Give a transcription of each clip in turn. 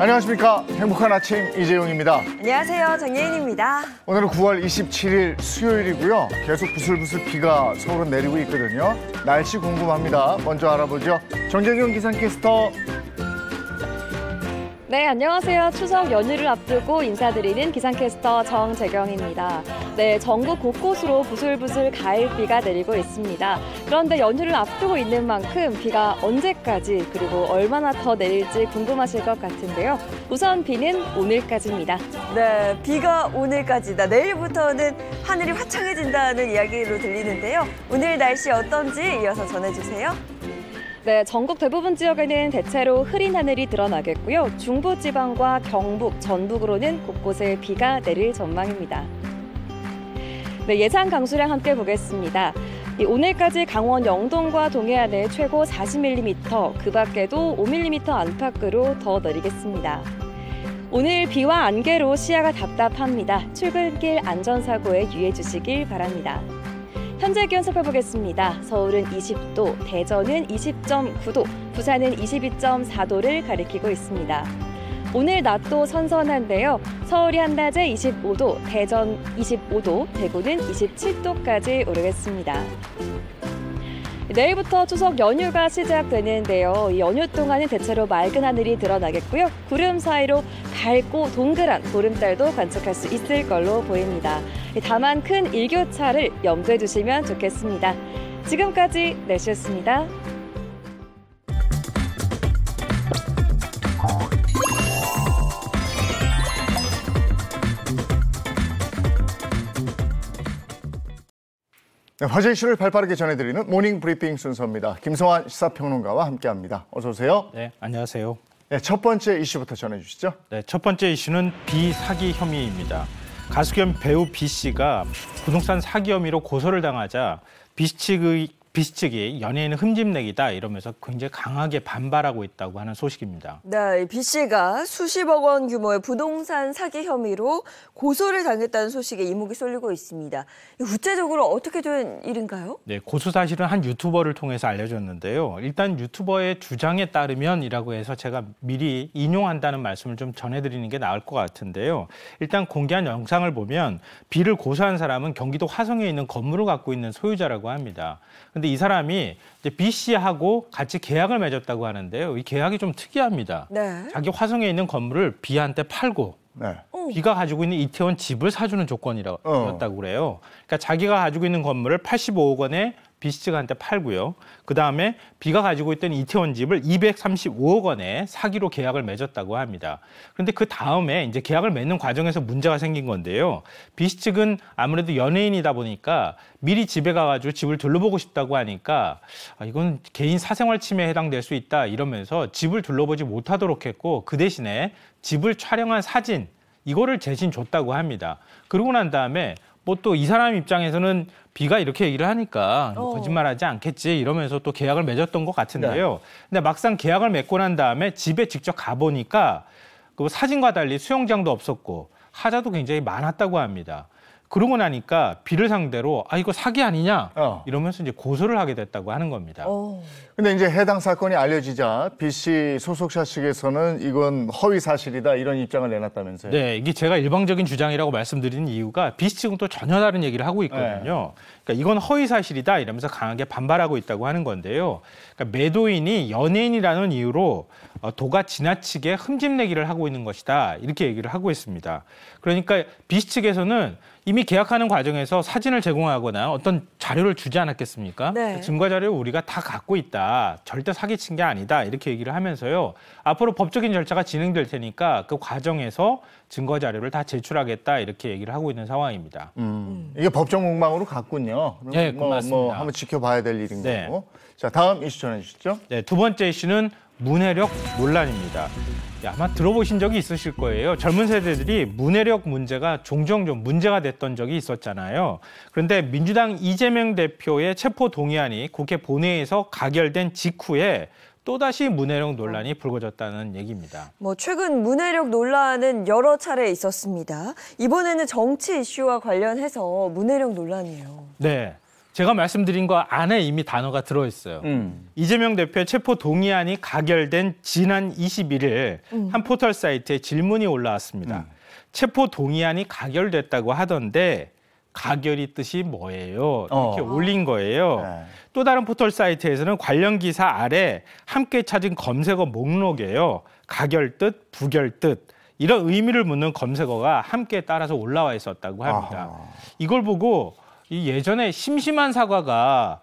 안녕하십니까. 행복한 아침 이재용입니다. 안녕하세요. 정예인입니다. 오늘은 9월 27일 수요일이고요. 계속 부슬부슬 비가 서울은 내리고 있거든요. 날씨 궁금합니다. 먼저 알아보죠. 정재경 기상캐스터. 네, 안녕하세요. 추석 연휴를 앞두고 인사드리는 기상캐스터 정재경입니다. 네, 전국 곳곳으로 부슬부슬 가을비가 내리고 있습니다. 그런데 연휴를 앞두고 있는 만큼 비가 언제까지 그리고 얼마나 더 내릴지 궁금하실 것 같은데요. 우선 비는 오늘까지입니다. 네, 비가 오늘까지다. 내일부터는 하늘이 화창해진다는 이야기로 들리는데요. 오늘 날씨 어떤지 이어서 전해주세요. 네, 전국 대부분 지역에는 대체로 흐린 하늘이 드러나겠고요. 중부지방과 경북, 전북으로는 곳곳에 비가 내릴 전망입니다. 네, 예상 강수량 함께 보겠습니다. 오늘까지 강원 영동과 동해안에 최고 40mm, 그 밖에도 5mm 안팎으로 더 내리겠습니다. 오늘 비와 안개로 시야가 답답합니다. 출근길 안전사고에 유의해 주시길 바랍니다. 현재 기온 살펴보겠습니다. 서울은 20도, 대전은 20.9도, 부산은 22.4도를 가리키고 있습니다. 오늘 낮도 선선한데요. 서울이 한낮에 25도, 대전 25도, 대구는 27도까지 오르겠습니다. 내일부터 추석 연휴가 시작되는데요. 이 연휴 동안은 대체로 맑은 하늘이 드러나겠고요. 구름 사이로 밝고 동그란 보름달도 관측할 수 있을 걸로 보입니다. 다만 큰 일교차를 염두에 두시면 좋겠습니다. 지금까지 날씨였습니다. 네, 화제 이슈를 발빠르게 전해드리는 모닝 브리핑 순서입니다. 김성환 시사평론가와 함께합니다. 어서 오세요. 네, 안녕하세요. 네, 첫 번째 이슈부터 전해주시죠. 네, 첫 번째 이슈는 비사기 혐의입니다. 가수 겸 배우 B 씨가 부동산 사기 혐의로 고소를 당하자 B 측이 연예인 흠집내기다 이러면서 굉장히 강하게 반발하고 있다고 하는 소식입니다. 네, B 씨가 수십억 원 규모의 부동산 사기 혐의로 고소를 당했다는 소식에 이목이 쏠리고 있습니다. 구체적으로 어떻게 된 일인가요? 네, 고소 사실은 한 유튜버를 통해서 알려졌는데요. 일단 유튜버의 주장에 따르면이라고 해서 제가 미리 인용한다는 말씀을 좀 전해드리는 게 나을 것 같은데요. 일단 공개한 영상을 보면 B를 고소한 사람은 경기도 화성에 있는 건물을 갖고 있는 소유자라고 합니다. 근데 이 사람이 이제 B 씨하고 같이 계약을 맺었다고 하는데요. 이 계약이 좀 특이합니다. 네. 자기 화성에 있는 건물을 B한테 팔고 네. B가 가지고 있는 이태원 집을 사주는 조건이었다고 그래요. 그러니까 자기가 가지고 있는 건물을 85억 원에 B 씨한테 팔고요. 그다음에 B가 가지고 있던 이태원 집을 235억 원에 사기로 계약을 맺었다고 합니다. 그런데 그 다음에 이제 계약을 맺는 과정에서 문제가 생긴 건데요. B 씨 측은 아무래도 연예인이다 보니까 미리 집에 가가지고 집을 둘러보고 싶다고 하니까 이건 개인 사생활 침해에 해당될 수 있다 이러면서 집을 둘러보지 못하도록 했고 그 대신에 집을 촬영한 사진 이거를 대신 줬다고 합니다. 그러고 난 다음에 뭐 또 이 사람 입장에서는 B가 이렇게 얘기를 하니까 거짓말하지 않겠지 이러면서 또 계약을 맺었던 것 같은데요. 네. 근데 막상 계약을 맺고 난 다음에 집에 직접 가보니까 그 사진과 달리 수영장도 없었고 하자도 굉장히 많았다고 합니다. 그러고 나니까 B를 상대로 이거 사기 아니냐 이러면서 이제 고소를 하게 됐다고 하는 겁니다. 근데 이제 해당 사건이 알려지자 B 씨 소속사 측에서는 이건 허위 사실이다 이런 입장을 내놨다면서요? 네, 이게 제가 일방적인 주장이라고 말씀드리는 이유가 B 씨 측은 또 전혀 다른 얘기를 하고 있거든요. 네. 그러니까 이건 허위 사실이다 이러면서 강하게 반발하고 있다고 하는 건데요. 그러니까 매도인이 연예인이라는 이유로 도가 지나치게 흠집내기를 하고 있는 것이다 이렇게 얘기를 하고 있습니다. 그러니까 B 씨 측에서는 이미 계약하는 과정에서 사진을 제공하거나 어떤 자료를 주지 않았겠습니까? 네. 증거 자료를 우리가 다 갖고 있다. 절대 사기친 게 아니다. 이렇게 얘기를 하면서요. 앞으로 법적인 절차가 진행될 테니까 그 과정에서 증거 자료를 다 제출하겠다. 이렇게 얘기를 하고 있는 상황입니다. 이게 법정 공방으로 갔군요. 네, 맞습니다. 한번 지켜봐야 될 일인 네. 거고. 자, 다음 이슈 전해 주시죠. 네, 두 번째 이슈는 문해력 논란입니다. 아마 들어보신 적이 있으실 거예요. 젊은 세대들이 문해력 문제가 종종 좀 문제가 됐던 적이 있었잖아요. 그런데 민주당 이재명 대표의 체포 동의안이 국회 본회의에서 가결된 직후에 또다시 문해력 논란이 불거졌다는 얘기입니다. 최근 문해력 논란은 여러 차례 있었습니다. 이번에는 정치 이슈와 관련해서 문해력 논란이에요. 네. 제가 말씀드린 거 안에 이미 단어가 들어있어요. 이재명 대표의 체포 동의안이 가결된 지난 21일 한 포털 사이트에 질문이 올라왔습니다. 체포 동의안이 가결됐다고 하던데 가결이 뜻이 뭐예요? 이렇게 올린 거예요. 네. 또 다른 포털 사이트에서는 관련 기사 아래 함께 찾은 검색어 목록에요. 가결 뜻, 부결 뜻 이런 의미를 묻는 검색어가 함께 따라서 올라와 있었다고 합니다. 이걸 보고 이 예전에 심심한 사과가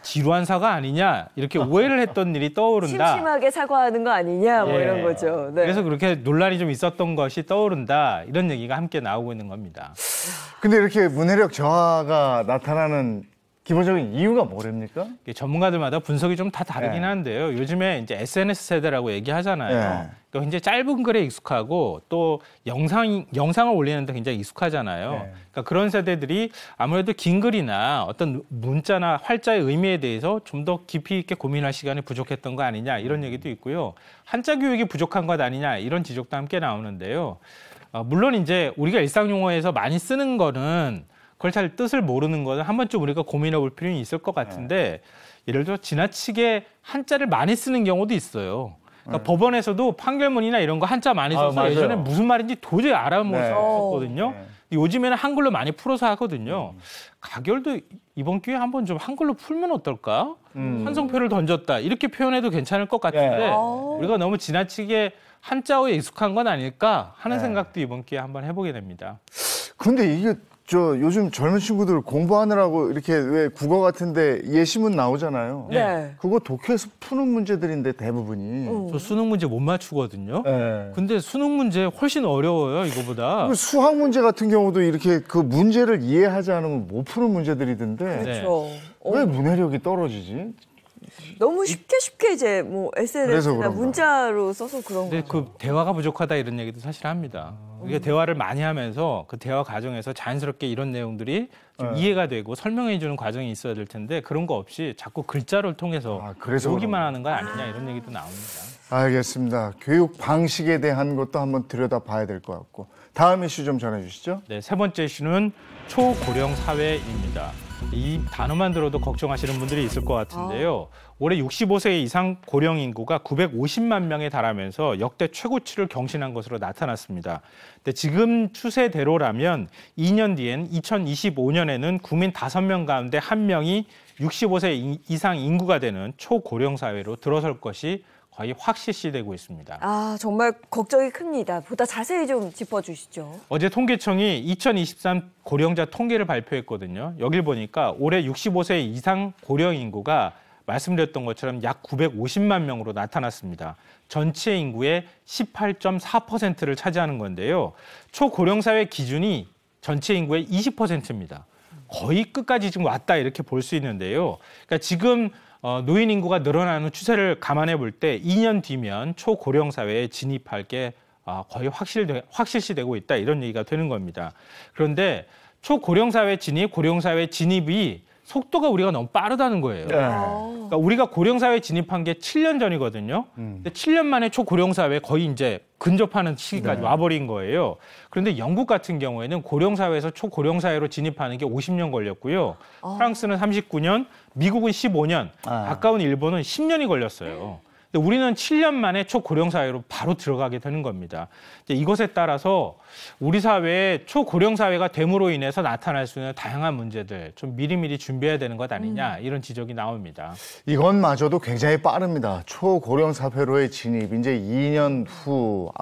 지루한 사과 아니냐 이렇게 오해를 했던 일이 떠오른다. 심심하게 사과하는 거 아니냐 뭐 예. 이런 거죠. 네. 그래서 그렇게 논란이 좀 있었던 것이 떠오른다. 이런 얘기가 함께 나오고 있는 겁니다. 근데 이렇게 문해력 저하가 나타나는 기본적인 이유가 뭐랍니까? 이게 전문가들마다 분석이 좀 다 다르긴 네. 한데요. 요즘에 이제 SNS 세대라고 얘기하잖아요. 네. 그러니까 굉장히 짧은 글에 익숙하고 또 영상을 올리는데 굉장히 익숙하잖아요. 네. 그러니까 그런 세대들이 아무래도 긴 글이나 어떤 문자나 활자의 의미에 대해서 좀 더 깊이 있게 고민할 시간이 부족했던 거 아니냐 이런 얘기도 있고요. 한자 교육이 부족한 것 아니냐 이런 지적도 함께 나오는데요. 물론 이제 우리가 일상 용어에서 많이 쓰는 거는 그걸 잘 뜻을 모르는 거는 한 번쯤 우리가 고민해 볼 필요는 있을 것 같은데 예를 들어 지나치게 한자를 많이 쓰는 경우도 있어요. 그러니까 법원에서도 판결문이나 이런 거 한자 많이 써서 맞아요. 예전에 무슨 말인지 도저히 알아먹었었거든요. 네. 요즘에는 한글로 많이 풀어서 하거든요. 가결도 이번 기회에 한번 좀 한글로 풀면 어떨까? 환성표를 던졌다. 이렇게 표현해도 괜찮을 것 같은데 네. 우리가 너무 지나치게 한자어에 익숙한 건 아닐까 하는 네. 생각도 이번 기회에 한번 해보게 됩니다. 근데 이게 요즘 젊은 친구들 공부하느라고 이렇게 왜 국어 같은데 예시문 나오잖아요. 네. 그거 독해에서 푸는 문제들인데 대부분이. 저 수능 문제 못 맞추거든요. 네. 근데 수능 문제 훨씬 어려워요, 이거보다. 그 수학 문제 같은 경우도 이렇게 그 문제를 이해하지 않으면 못 푸는 문제들이던데 네. 그렇죠. 왜 문해력이 떨어지지? 너무 쉽게 이제 뭐 그래서 SNS나 그런가. 문자로 써서 그런 근데 거죠. 그 대화가 부족하다 이런 얘기도 사실 합니다. 우리가 대화를 많이 하면서 그 대화 과정에서 자연스럽게 이런 내용들이 좀 이해가 되고 설명해 주는 과정이 있어야 될 텐데 그런 거 없이 자꾸 글자를 통해서 그래서 오기만 그런가. 하는 거 아니냐 이런 얘기도 나옵니다. 알겠습니다. 교육 방식에 대한 것도 한번 들여다봐야 될 것 같고. 다음 이슈 좀 전해주시죠. 네, 세 번째 이슈는 초고령 사회입니다. 이 단어만 들어도 걱정하시는 분들이 있을 것 같은데요. 올해 65세 이상 고령 인구가 950만 명에 달하면서 역대 최고치를 경신한 것으로 나타났습니다. 근데 지금 추세대로라면 2년 뒤엔 2025년에는 국민 5명 가운데 1명이 65세 이상 인구가 되는 초고령 사회로 들어설 것이 거의 확실시되고 있습니다. 아, 정말 걱정이 큽니다. 보다 자세히 좀 짚어주시죠. 어제 통계청이 2023 고령자 통계를 발표했거든요. 여길 보니까 올해 65세 이상 고령 인구가 말씀드렸던 것처럼 약 950만 명으로 나타났습니다. 전체 인구의 18.4%를 차지하는 건데요. 초고령 사회 기준이 전체 인구의 20%입니다. 거의 끝까지 지금 왔다 이렇게 볼 수 있는데요. 그러니까 지금 노인 인구가 늘어나는 추세를 감안해 볼 때 2년 뒤면 초고령 사회에 진입할 게 거의 확실시되고 있다 이런 얘기가 되는 겁니다. 그런데 초고령 사회 진입, 고령 사회 진입이 속도가 우리가 너무 빠르다는 거예요. 그러니까 우리가 고령 사회에 진입한 게 7년 전이거든요. 근데 7년 만에 초고령 사회에 거의 이제 근접하는 시기까지 와버린 거예요. 그런데 영국 같은 경우에는 고령 사회에서 초고령 사회로 진입하는 게 50년 걸렸고요. 프랑스는 39년, 미국은 15년, 가까운 일본은 10년이 걸렸어요. 근데 우리는 7년 만에 초고령 사회로 바로 들어가게 되는 겁니다. 이제 이것에 따라서 우리 사회에 초고령 사회가 됨으로 인해서 나타날 수 있는 다양한 문제들 좀 미리미리 준비해야 되는 것 아니냐 이런 지적이 나옵니다. 이것마저도 굉장히 빠릅니다. 초고령 사회로의 진입, 이제 2년 후,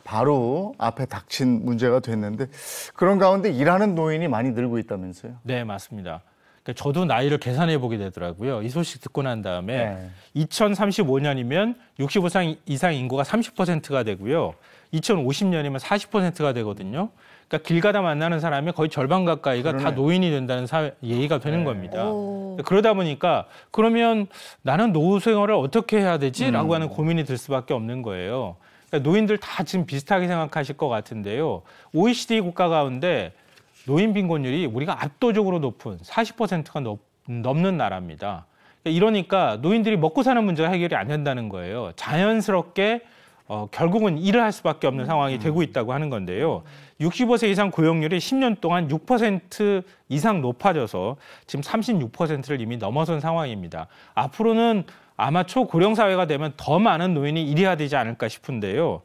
바로 앞에 닥친 문제가 됐는데 그런 가운데 일하는 노인이 많이 늘고 있다면서요? 네, 맞습니다. 그러니까 저도 나이를 계산해 보게 되더라고요. 이 소식 듣고 난 다음에 2035년이면 65세 이상 인구가 30%가 되고요. 2050년이면 40%가 되거든요. 그러니까 길 가다 만나는 사람의 거의 절반 가까이가 다 노인이 된다는 예의가 되는 겁니다. 그러다 보니까 그러면 나는 노후 생활을 어떻게 해야 되지라고 하는 고민이 들 수밖에 없는 거예요. 그러니까 노인들 다 지금 비슷하게 생각하실 것 같은데요. OECD 국가 가운데 노인 빈곤율이 우리가 압도적으로 높은 40%가 넘는 나라입니다. 이러니까 노인들이 먹고 사는 문제가 해결이 안 된다는 거예요. 자연스럽게 결국은 일을 할 수밖에 없는 상황이 되고 있다고 하는 건데요. 65세 이상 고용률이 10년 동안 6% 이상 높아져서 지금 36%를 이미 넘어선 상황입니다. 앞으로는 아마 초고령 사회가 되면 더 많은 노인이 일해야 되지 않을까 싶은데요.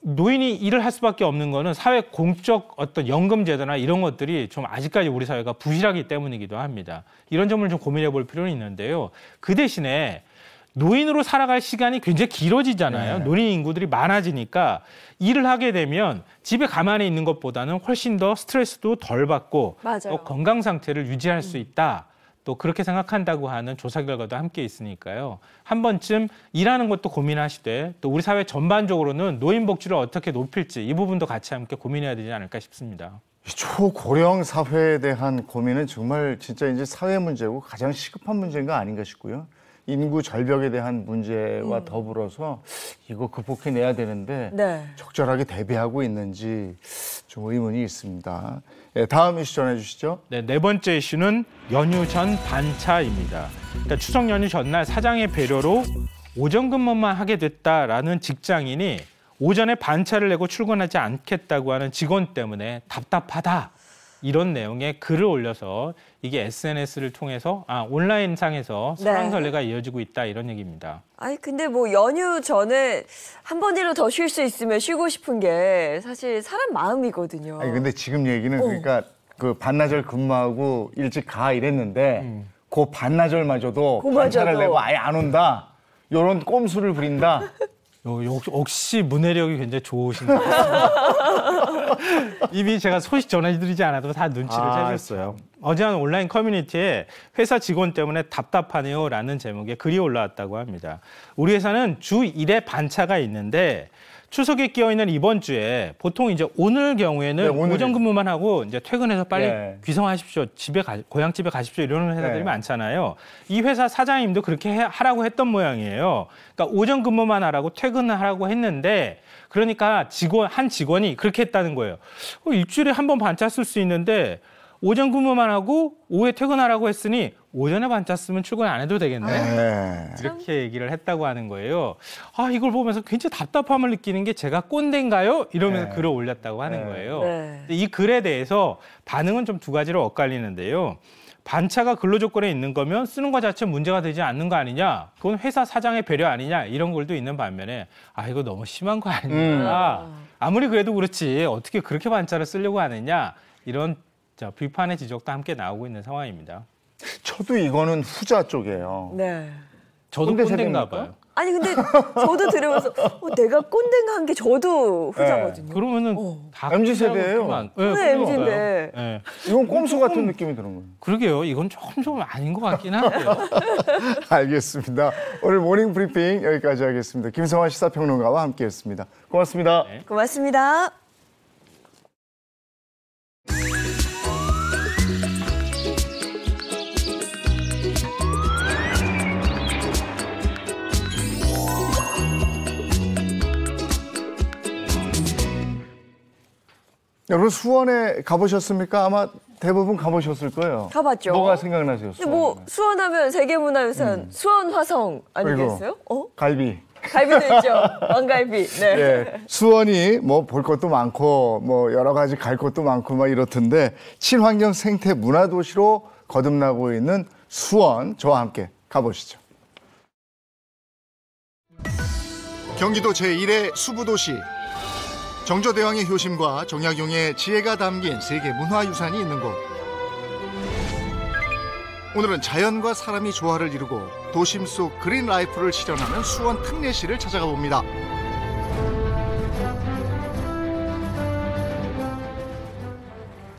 노인이 일을 할 수밖에 없는 거는 사회 공적 어떤 연금 제도나 이런 것들이 좀 아직까지 우리 사회가 부실하기 때문이기도 합니다. 이런 점을 좀 고민해 볼 필요는 있는데요. 그 대신에 노인으로 살아갈 시간이 굉장히 길어지잖아요. 노인 인구들이 많아지니까 일을 하게 되면 집에 가만히 있는 것보다는 훨씬 더 스트레스도 덜 받고 또 건강 상태를 유지할 수 있다. 또 그렇게 생각한다고 하는 조사 결과도 함께 있으니까요. 한 번쯤 일하는 것도 고민하시되 또 우리 사회 전반적으로는 노인 복지를 어떻게 높일지 이 부분도 같이 함께 고민해야 되지 않을까 싶습니다. 초고령 사회에 대한 고민은 정말 진짜 이제 사회 문제고 가장 시급한 문제인 거 아닌가 싶고요. 인구 절벽에 대한 문제와 더불어서 이거 극복해내야 되는데 적절하게 대비하고 있는지 좀 의문이 있습니다. 네, 다음 이슈 전해주시죠. 네, 네 번째 이슈는 연휴 전 반차입니다. 그러니까 추석 연휴 전날 사장의 배려로 오전 근무만 하게 됐다라는 직장인이 오전에 반차를 내고 출근하지 않겠다고 하는 직원 때문에 답답하다. 이런 내용의 글을 올려서 이게 SNS를 통해서 온라인상에서 설왕설래가 이어지고 있다 이런 얘기입니다. 아니 근데 뭐 연휴 전에 한 번이라도 더 쉴 수 있으면 쉬고 싶은 게 사실 사람 마음이거든요. 아니 근데 지금 얘기는 그러니까 그 반나절 근무하고 일찍 가 이랬는데 그 반나절마저도 반차를 내고 아예 안 온다. 이런 꼼수를 부린다. 역시 문해력이 굉장히 좋으신 것 같습니다. 이미 제가 소식 전해드리지 않아도 다 눈치를 채셨어요. 어제 한 온라인 커뮤니티에 회사 직원 때문에 답답하네요라는 제목의 글이 올라왔다고 합니다. 우리 회사는 주 1회 반차가 있는데 추석에 끼어있는 이번 주에 보통 이제 오늘 경우에는 오전 근무만 하고 이제 퇴근해서 빨리 귀성하십시오. 고향 집에 가십시오. 이러는 회사들이 많잖아요. 이 회사 사장님도 그렇게 하라고 했던 모양이에요. 그러니까 오전 근무만 하라고 퇴근을 하라고 했는데 그러니까 한 직원이 그렇게 했다는 거예요. 일주일에 한 번 반차 쓸 수 있는데 오전 근무만 하고 오후에 퇴근하라고 했으니 오전에 반차 쓰면 출근 안 해도 되겠네. 이렇게 얘기를 했다고 하는 거예요. 이걸 보면서 굉장히 답답함을 느끼는 게 제가 꼰대인가요? 이러면서 글을 올렸다고 하는 거예요. 이 글에 대해서 반응은 좀 두 가지로 엇갈리는데요. 반차가 근로조건에 있는 거면 쓰는 것 자체 문제가 되지 않는 거 아니냐? 그건 회사 사장의 배려 아니냐? 이런 글도 있는 반면에 이거 너무 심한 거 아니냐? 아무리 그래도 그렇지 어떻게 그렇게 반차를 쓰려고 하느냐? 이런 비판의 지적도 함께 나오고 있는 상황입니다. 저도 이거는 후자 쪽이에요. 네. 저도 꼰대인가 봐요. 아니 근데 저도 들으면서 내가 꼰대인가 한 게 저도 후자거든요. 그러면은 다 MZ 세대예요. 네, MZ인데. 네. 이건 꼼수 같은 느낌이 드는 거예요. 그러게요. 이건 좀 아닌 것 같긴 한데요. 알겠습니다. 오늘 모닝 브리핑 여기까지 하겠습니다. 김성환 시사평론가와 함께했습니다. 고맙습니다. 네. 고맙습니다. 여러분 수원에 가보셨습니까? 아마 대부분 가보셨을 거예요. 가봤죠. 뭐가 생각나세요? 수원하면 세계문화유산 수원화성 아니겠어요? 갈비. 갈비도 있죠. 왕갈비. 네. 예, 수원이 뭐 볼 것도 많고 뭐 여러 가지 갈 곳도 많고 막 이렇던데 친환경 생태 문화 도시로 거듭나고 있는 수원 저와 함께 가보시죠. 경기도 제1의 수부도시. 정조대왕의 효심과 정약용의 지혜가 담긴 세계 문화유산이 있는 곳. 오늘은 자연과 사람이 조화를 이루고 도심 속 그린 라이프를 실현하는 수원 특례시를 찾아가 봅니다.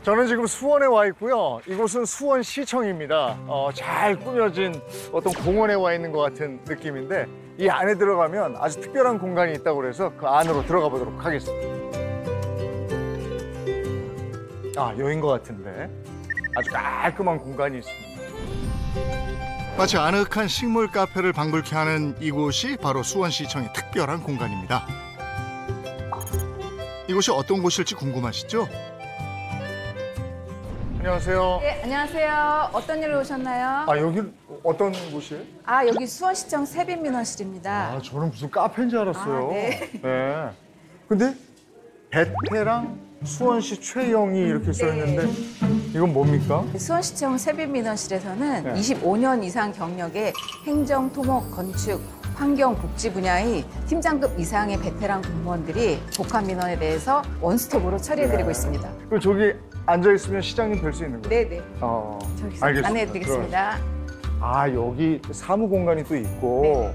저는 지금 수원에 와 있고요. 이곳은 수원시청입니다. 잘 꾸며진 어떤 공원에 와 있는 것 같은 느낌인데 이 안에 들어가면 아주 특별한 공간이 있다고 그래서 그 안으로 들어가 보도록 하겠습니다. 여긴 것 같은데 아주 깔끔한 공간이 있습니다. 마치 아늑한 식물 카페를 방불케 하는 이곳이 바로 수원시청의 특별한 공간입니다. 이곳이 어떤 곳일지 궁금하시죠? 안녕하세요. 네, 안녕하세요. 어떤 일로 오셨나요? 여기 어떤 곳이에요? 여기 수원시청 세빈민원실입니다. 아, 저는 무슨 카페인 줄 알았어요. 네. 네. 근데 베테랑 수원시 최영희 이렇게 써 있는데 이건 뭡니까? 수원시청 세빈민원실에서는 네. 25년 이상 경력의 행정, 토목, 건축, 환경, 복지 분야의 팀장급 이상의 베테랑 공무원들이 복합 민원에 대해서 원스톱으로 처리해드리고 있습니다. 그럼 저기 앉아 있으면 시장님 뵐 수 있는 거예요? 네네. 저기 알겠습니다. 안내해드리겠습니다. 아, 여기 사무 공간이 또 있고.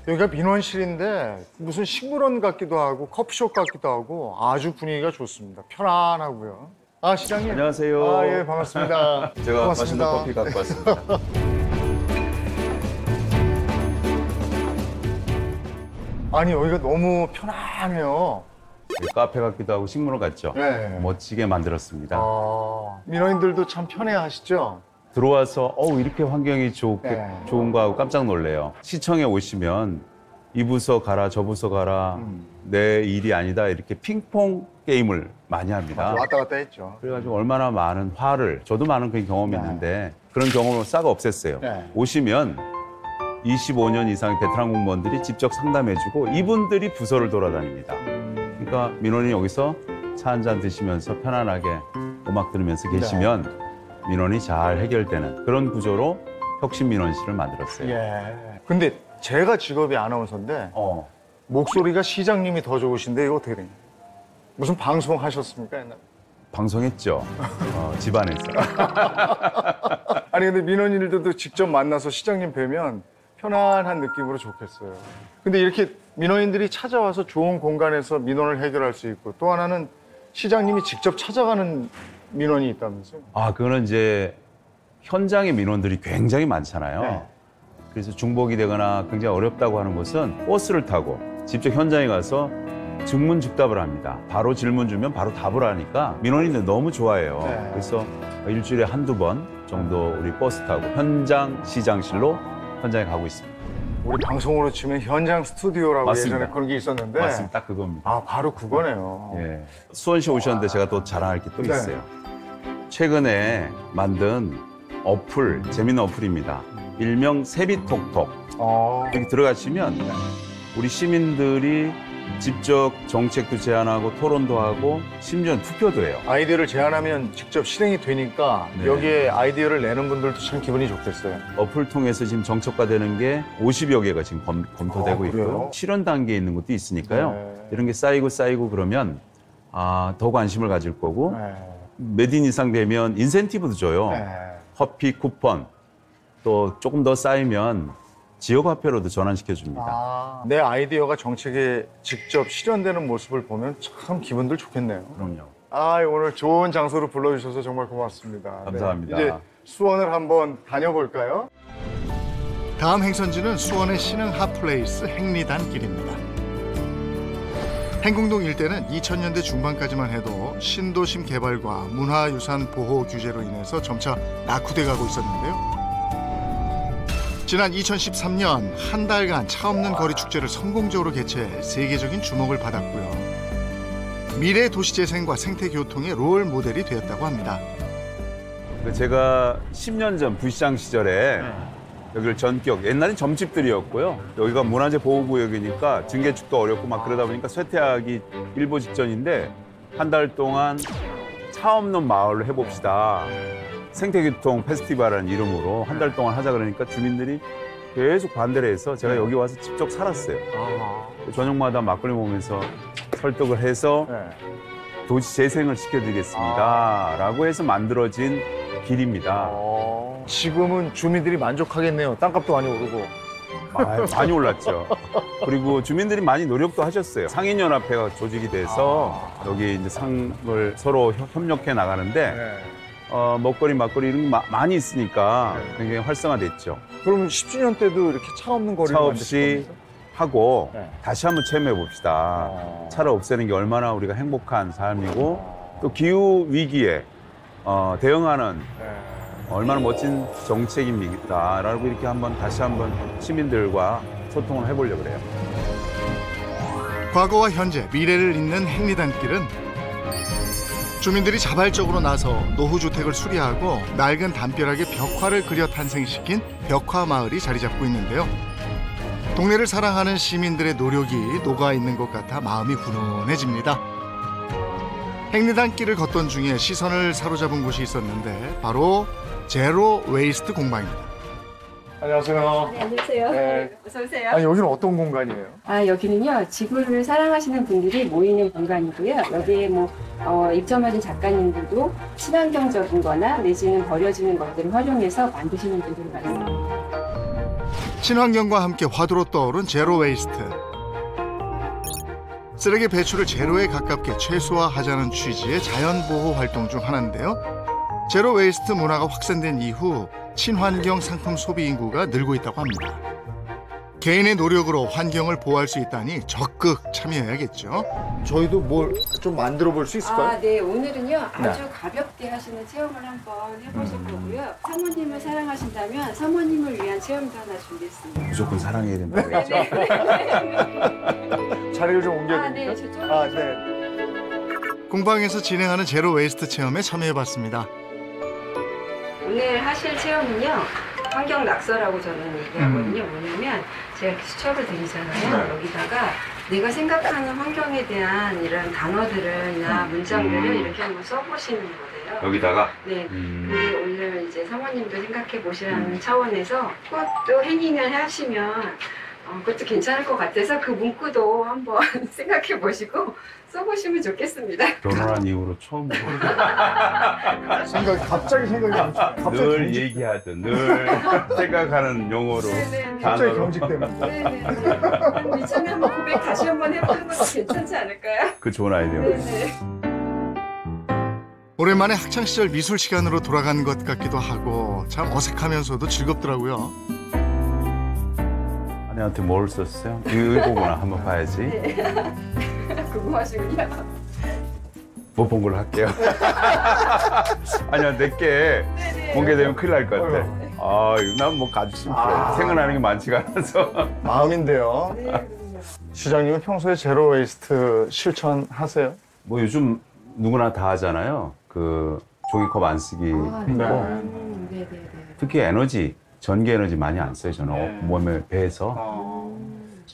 여기가 민원실인데 무슨 식물원 같기도 하고 커피숍 같기도 하고 아주 분위기가 좋습니다. 편안하고요. 아, 시장님. 안녕하세요. 아, 예, 반갑습니다. 제가 고맙습니다. 맛있는 커피 갖고 왔습니다. 아니, 여기가 너무 편안해요. 카페 같기도 하고 식물원 같죠? 네. 멋지게 만들었습니다. 민원인들도 참 편해하시죠? 들어와서 이렇게 환경이 네. 좋은가 하고 깜짝 놀래요. 시청에 오시면 이 부서 가라 저 부서 가라 내 일이 아니다 이렇게 핑퐁 게임을 많이 합니다. 왔다 갔다 했죠. 그래가지고 얼마나 많은 화를 저도 많은 그런 경험이 있는데 그런 경험을 싹 없앴어요. 네. 오시면 25년 이상의 베테랑 공무원들이 직접 상담해주고 이분들이 부서를 돌아다닙니다. 그러니까 민원인이 여기서 차 한잔 드시면서 편안하게 음악 들으면서 계시면 민원이 잘 해결되는 그런 구조로 혁신 민원실을 만들었어요. 예. 근데 제가 직업이 아나운서인데 어. 목소리가 시장님이 더 좋으신데 이거 어떻게 됩니까? 무슨 방송 하셨습니까? 옛날에? 방송했죠. 집안에서. 아니 근데 민원인들도 직접 만나서 시장님 뵈면 편안한 느낌으로 좋겠어요. 근데 이렇게 민원인들이 찾아와서 좋은 공간에서 민원을 해결할 수 있고 또 하나는 시장님이 직접 찾아가는 민원이 있다면서요? 그거는 이제 현장의 민원들이 굉장히 많잖아요. 네. 그래서 중복이 되거나 굉장히 어렵다고 하는 것은 버스를 타고 직접 현장에 가서 즉문즉답을 합니다. 바로 질문 주면 바로 답을 하니까 민원인들 너무 좋아해요. 네. 그래서 일주일에 한두 번 정도 우리 버스 타고 현장 시장실로 현장에 가고 있습니다. 우리 방송으로 치면 현장 스튜디오라고 맞습니다. 예전에 그런 게 있었는데 맞습니다. 딱 그겁니다. 아 바로 그거네요. 예. 수원시 오셨는데 제가 또 자랑할 게 또 네. 있어요. 최근에 만든 어플, 재밌는 어플입니다. 일명 세비톡톡. 여기 들어가시면 우리 시민들이 직접 정책도 제안하고 토론도 하고 심지어는 투표도 해요. 아이디어를 제안하면 직접 실행이 되니까 네. 여기에 아이디어를 내는 분들도 참 기분이 좋겠어요. 어플 통해서 지금 정책화되는 게 50여 개가 지금 검토되고 그래요? 있고요. 실현 단계에 있는 것도 있으니까요. 네. 이런 게 쌓이고 그러면 더 관심을 가질 거고 네. 몇 인 이상 되면 인센티브도 줘요. 네. 커피 쿠폰 또 조금 더 쌓이면 지역화폐로도 전환시켜줍니다. 내 아이디어가 정책에 직접 실현되는 모습을 보면 참 기분들 좋겠네요. 그럼요. 오늘 좋은 장소로 불러주셔서 정말 고맙습니다. 감사합니다. 네, 이제 수원을 한번 다녀볼까요? 다음 행선지는 수원의 신흥 핫플레이스 행리단 길입니다. 행궁동 일대는 2000년대 중반까지만 해도 신도심 개발과 문화유산 보호 규제로 인해서 점차 낙후돼 가고 있었는데요. 지난 2013년 한 달간 차 없는 거리 축제를 성공적으로 개최해 세계적인 주목을 받았고요. 미래 도시재생과 생태교통의 롤 모델이 되었다고 합니다. 제가 10년 전 부시장 시절에 여기를 전격, 옛날엔 점집들이었고요. 여기가 문화재 보호구역이니까 증개축도 어렵고 막 그러다 보니까 쇠퇴하기 일보 직전인데 한 달 동안 차 없는 마을을 해봅시다. 생태교통 페스티벌이라는 이름으로 한 달 동안 하자 그러니까 주민들이 계속 반대를 해서 제가 여기 와서 직접 살았어요. 저녁마다 막걸리 먹으면서 설득을 해서 도시 재생을 시켜드리겠습니다. 라고 해서 만들어진 길입니다. 지금은 주민들이 만족하겠네요. 땅값도 많이 오르고. 많이 올랐죠. 그리고 주민들이 많이 노력도 하셨어요. 상인연합회가 조직이 돼서 여기 이제 상을 서로 협력해 나가는데 먹거리, 막거리 이런 게 많이 있으니까 굉장히 활성화됐죠. 그러면 10주년 때도 이렇게 차 없는 거리를 차 없이 하고 다시 한번 체험해 봅시다. 차를 없애는 게 얼마나 우리가 행복한 삶이고 또 기후 위기에 대응하는 얼마나 멋진 정책입니다라고 이렇게 다시 한번 시민들과 소통을 해보려고 그래요. 과거와 현재, 미래를 잇는 행리단길은 주민들이 자발적으로 나서 노후주택을 수리하고 낡은 담벼락에 벽화를 그려 탄생시킨 벽화마을이 자리 잡고 있는데요. 동네를 사랑하는 시민들의 노력이 녹아있는 것 같아 마음이 훈훈해집니다. 행리단길을 걷던 중에 시선을 사로잡은 곳이 있었는데 바로 제로 웨이스트 공방입니다. 안녕하세요. 네, 안녕하세요. 네. 어서 오세요. 아니, 여기는 어떤 공간이에요? 여기는요, 지구를 사랑하시는 분들이 모이는 공간이고요. 여기에 입점하신 작가님들도 친환경적인 거나 내지는 버려지는 것들을 활용해서 만드시는 분들이 많습니다. 친환경과 함께 화두로 떠오른 제로 웨이스트. 쓰레기 배출을 제로에 가깝게 최소화하자는 취지의 자연보호 활동 중 하나인데요. 제로 웨이스트 문화가 확산된 이후 친환경 상품 소비 인구가 늘고 있다고 합니다. 개인의 노력으로 환경을 보호할 수 있다니 적극 참여해야겠죠. 저희도 뭘 좀 만들어 볼 수 있을까요? 네, 오늘은요, 아주 가볍게 하시는 체험을 한번 해보실 거고요. 사모님을 사랑하신다면 사모님을 위한 체험도 하나 준비했습니다. 무조건 사랑해야 된다. 자리를 좀 옮겨야 네, 됩니까? 저쪽으로. 네. 공방에서 진행하는 제로 웨이스트 체험에 참여해봤습니다. 오늘 하실 체험은요, 환경 낙서라고 저는 얘기하거든요. 뭐냐면 제가 이렇게 수첩을 드리잖아요. 여기다가 내가 생각하는 환경에 대한 이런 단어들이나 문장들을 이렇게 한번 써보시는 거예요. 여기다가? 네. 근데 오늘 이제 사모님도 생각해 보시라는 차원에서 그것도 행잉을 하시면 그것도 괜찮을 것 같아서 그 문구도 한번 생각해 보시고 써보시면 좋겠습니다. 결혼한 이후로 처음으로 갑자기 생각이 안 나. 늘 얘기하던 늘 생각하는 용어로 갑자기 단어로 경직되면. 네네. 이참에 한번 고백 다시 한번 해보는 것도 괜찮지 않을까요? 그 좋은 아이디어. 네네. 오랜만에 학창시절 미술 시간으로 돌아간 것 같기도 하고 참 어색하면서도 즐겁더라고요. 아내한테 뭘 썼어요? 이거구나 한번 봐야지. 네. 궁금하시군요. 못 본 걸로 할게요. 아니야, 내게 공개되면 큰일 날 것 같아. 난 뭐 아주 심플해. 생각나는 게 많지가 않아서. 마음인데요. 네, 그럼요. 시장님은 평소에 제로 웨이스트 실천하세요? 뭐 요즘 누구나 다 하잖아요. 그 종이컵 안 쓰기 네. 있고 네네네. 특히 에너지, 전기 에너지 많이 안 써요. 저는 몸에 배에서.